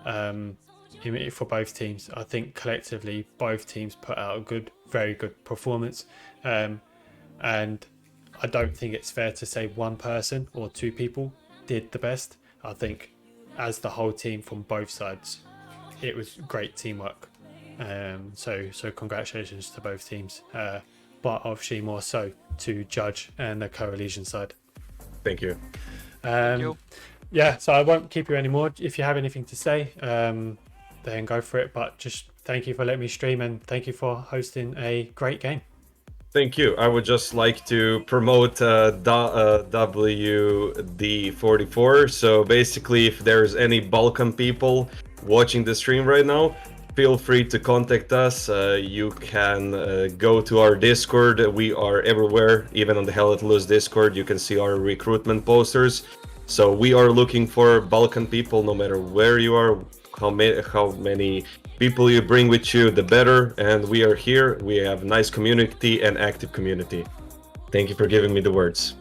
for both teams. I think collectively both teams put out a very good performance. And I don't think it's fair to say one person or two people did the best. I think as the whole team from both sides, it was great teamwork. So congratulations to both teams. But obviously more so to Judge and the CoHLLition side. Thank you. Thank you. Yeah, so I won't keep you anymore. If you have anything to say, then go for it. But just thank you for letting me stream, and thank you for hosting a great game. Thank you. I would just like to promote WD44. So basically, if there's any Balkan people watching the stream right now, feel free to contact us. You can go to our Discord. We are everywhere, even on the Hell Let Loose Discord. You can see our recruitment posters. So we are looking for Balkan people, no matter where you are, how many people you bring with you, the better. And we are here. We have a nice community and active community. Thank you for giving me the words.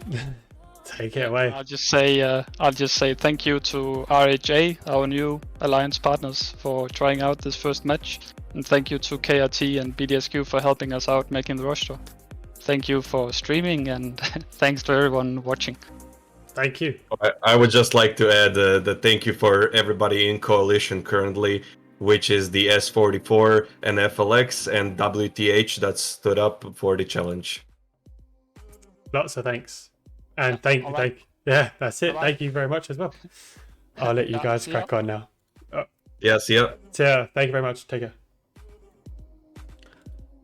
Take it away. I'll just say thank you to RHA, our new alliance partners, for trying out this first match, and thank you to KRT and BDSQ for helping us out making the roster. Thank you for streaming, and thanks to everyone watching. Thank you. I would just like to add the thank you for everybody in CoHLLition currently, which is the S44 and FLX and WTH that stood up for the challenge. Lots of thanks. And thank yeah, that's it. Thank you very much as well. I'll let you guys crack on now. Yes, yeah. Yeah, thank you very much. Take care.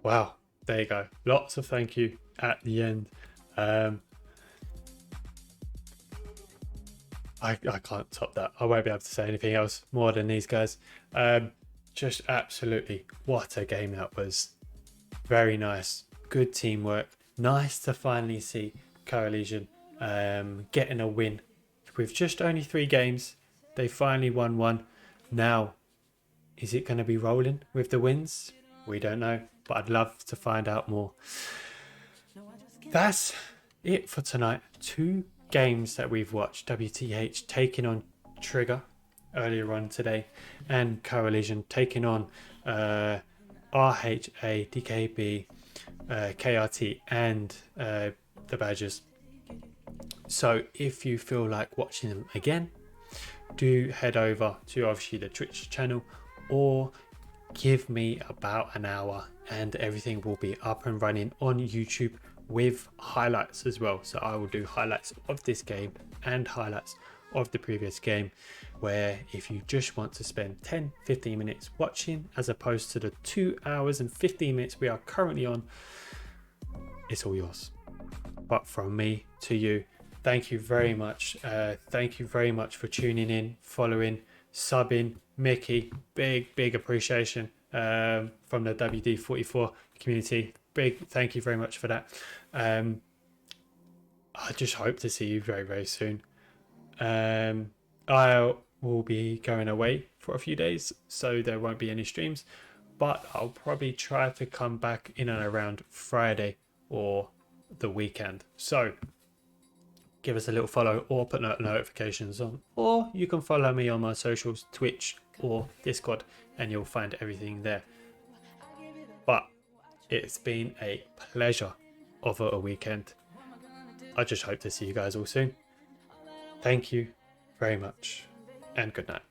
Wow, there you go. Lots of thank you at the end. I can't top that. I won't be able to say anything else more than these guys. Just absolutely what a game that was. Very nice. Good teamwork. Nice to finally see CoHLLition getting a win. With just only 3 games, they finally won one. Now, is it going to be rolling with the wins? We don't know, but I'd love to find out more. That's it for tonight. 2 games that we've watched. WTH taking on Trigger earlier on today, and CoHLLition taking on RHA, DKB, KRT, and the Badgers. So if you feel like watching them again, do head over to obviously the Twitch channel, or give me about an hour and everything will be up and running on YouTube with highlights as well. So I will do highlights of this game and highlights of the previous game, where if you just want to spend 10-15 minutes watching as opposed to the 2 hours and 15 minutes we are currently on, it's all yours. But from me to you, thank you very much. Thank you very much for tuning in, following, subbing. Mickey, big appreciation from the WD44 community. Big thank you very much for that. I just hope to see you very, very soon. I will be going away for a few days, so there won't be any streams, but I'll probably try to come back in and around Friday or the weekend. So give us a little follow or put notifications on, or you can follow me on my socials, Twitch or Discord, and you'll find everything there. But it's been a pleasure of a weekend. I just hope to see you guys all soon. Thank you very much, and good night.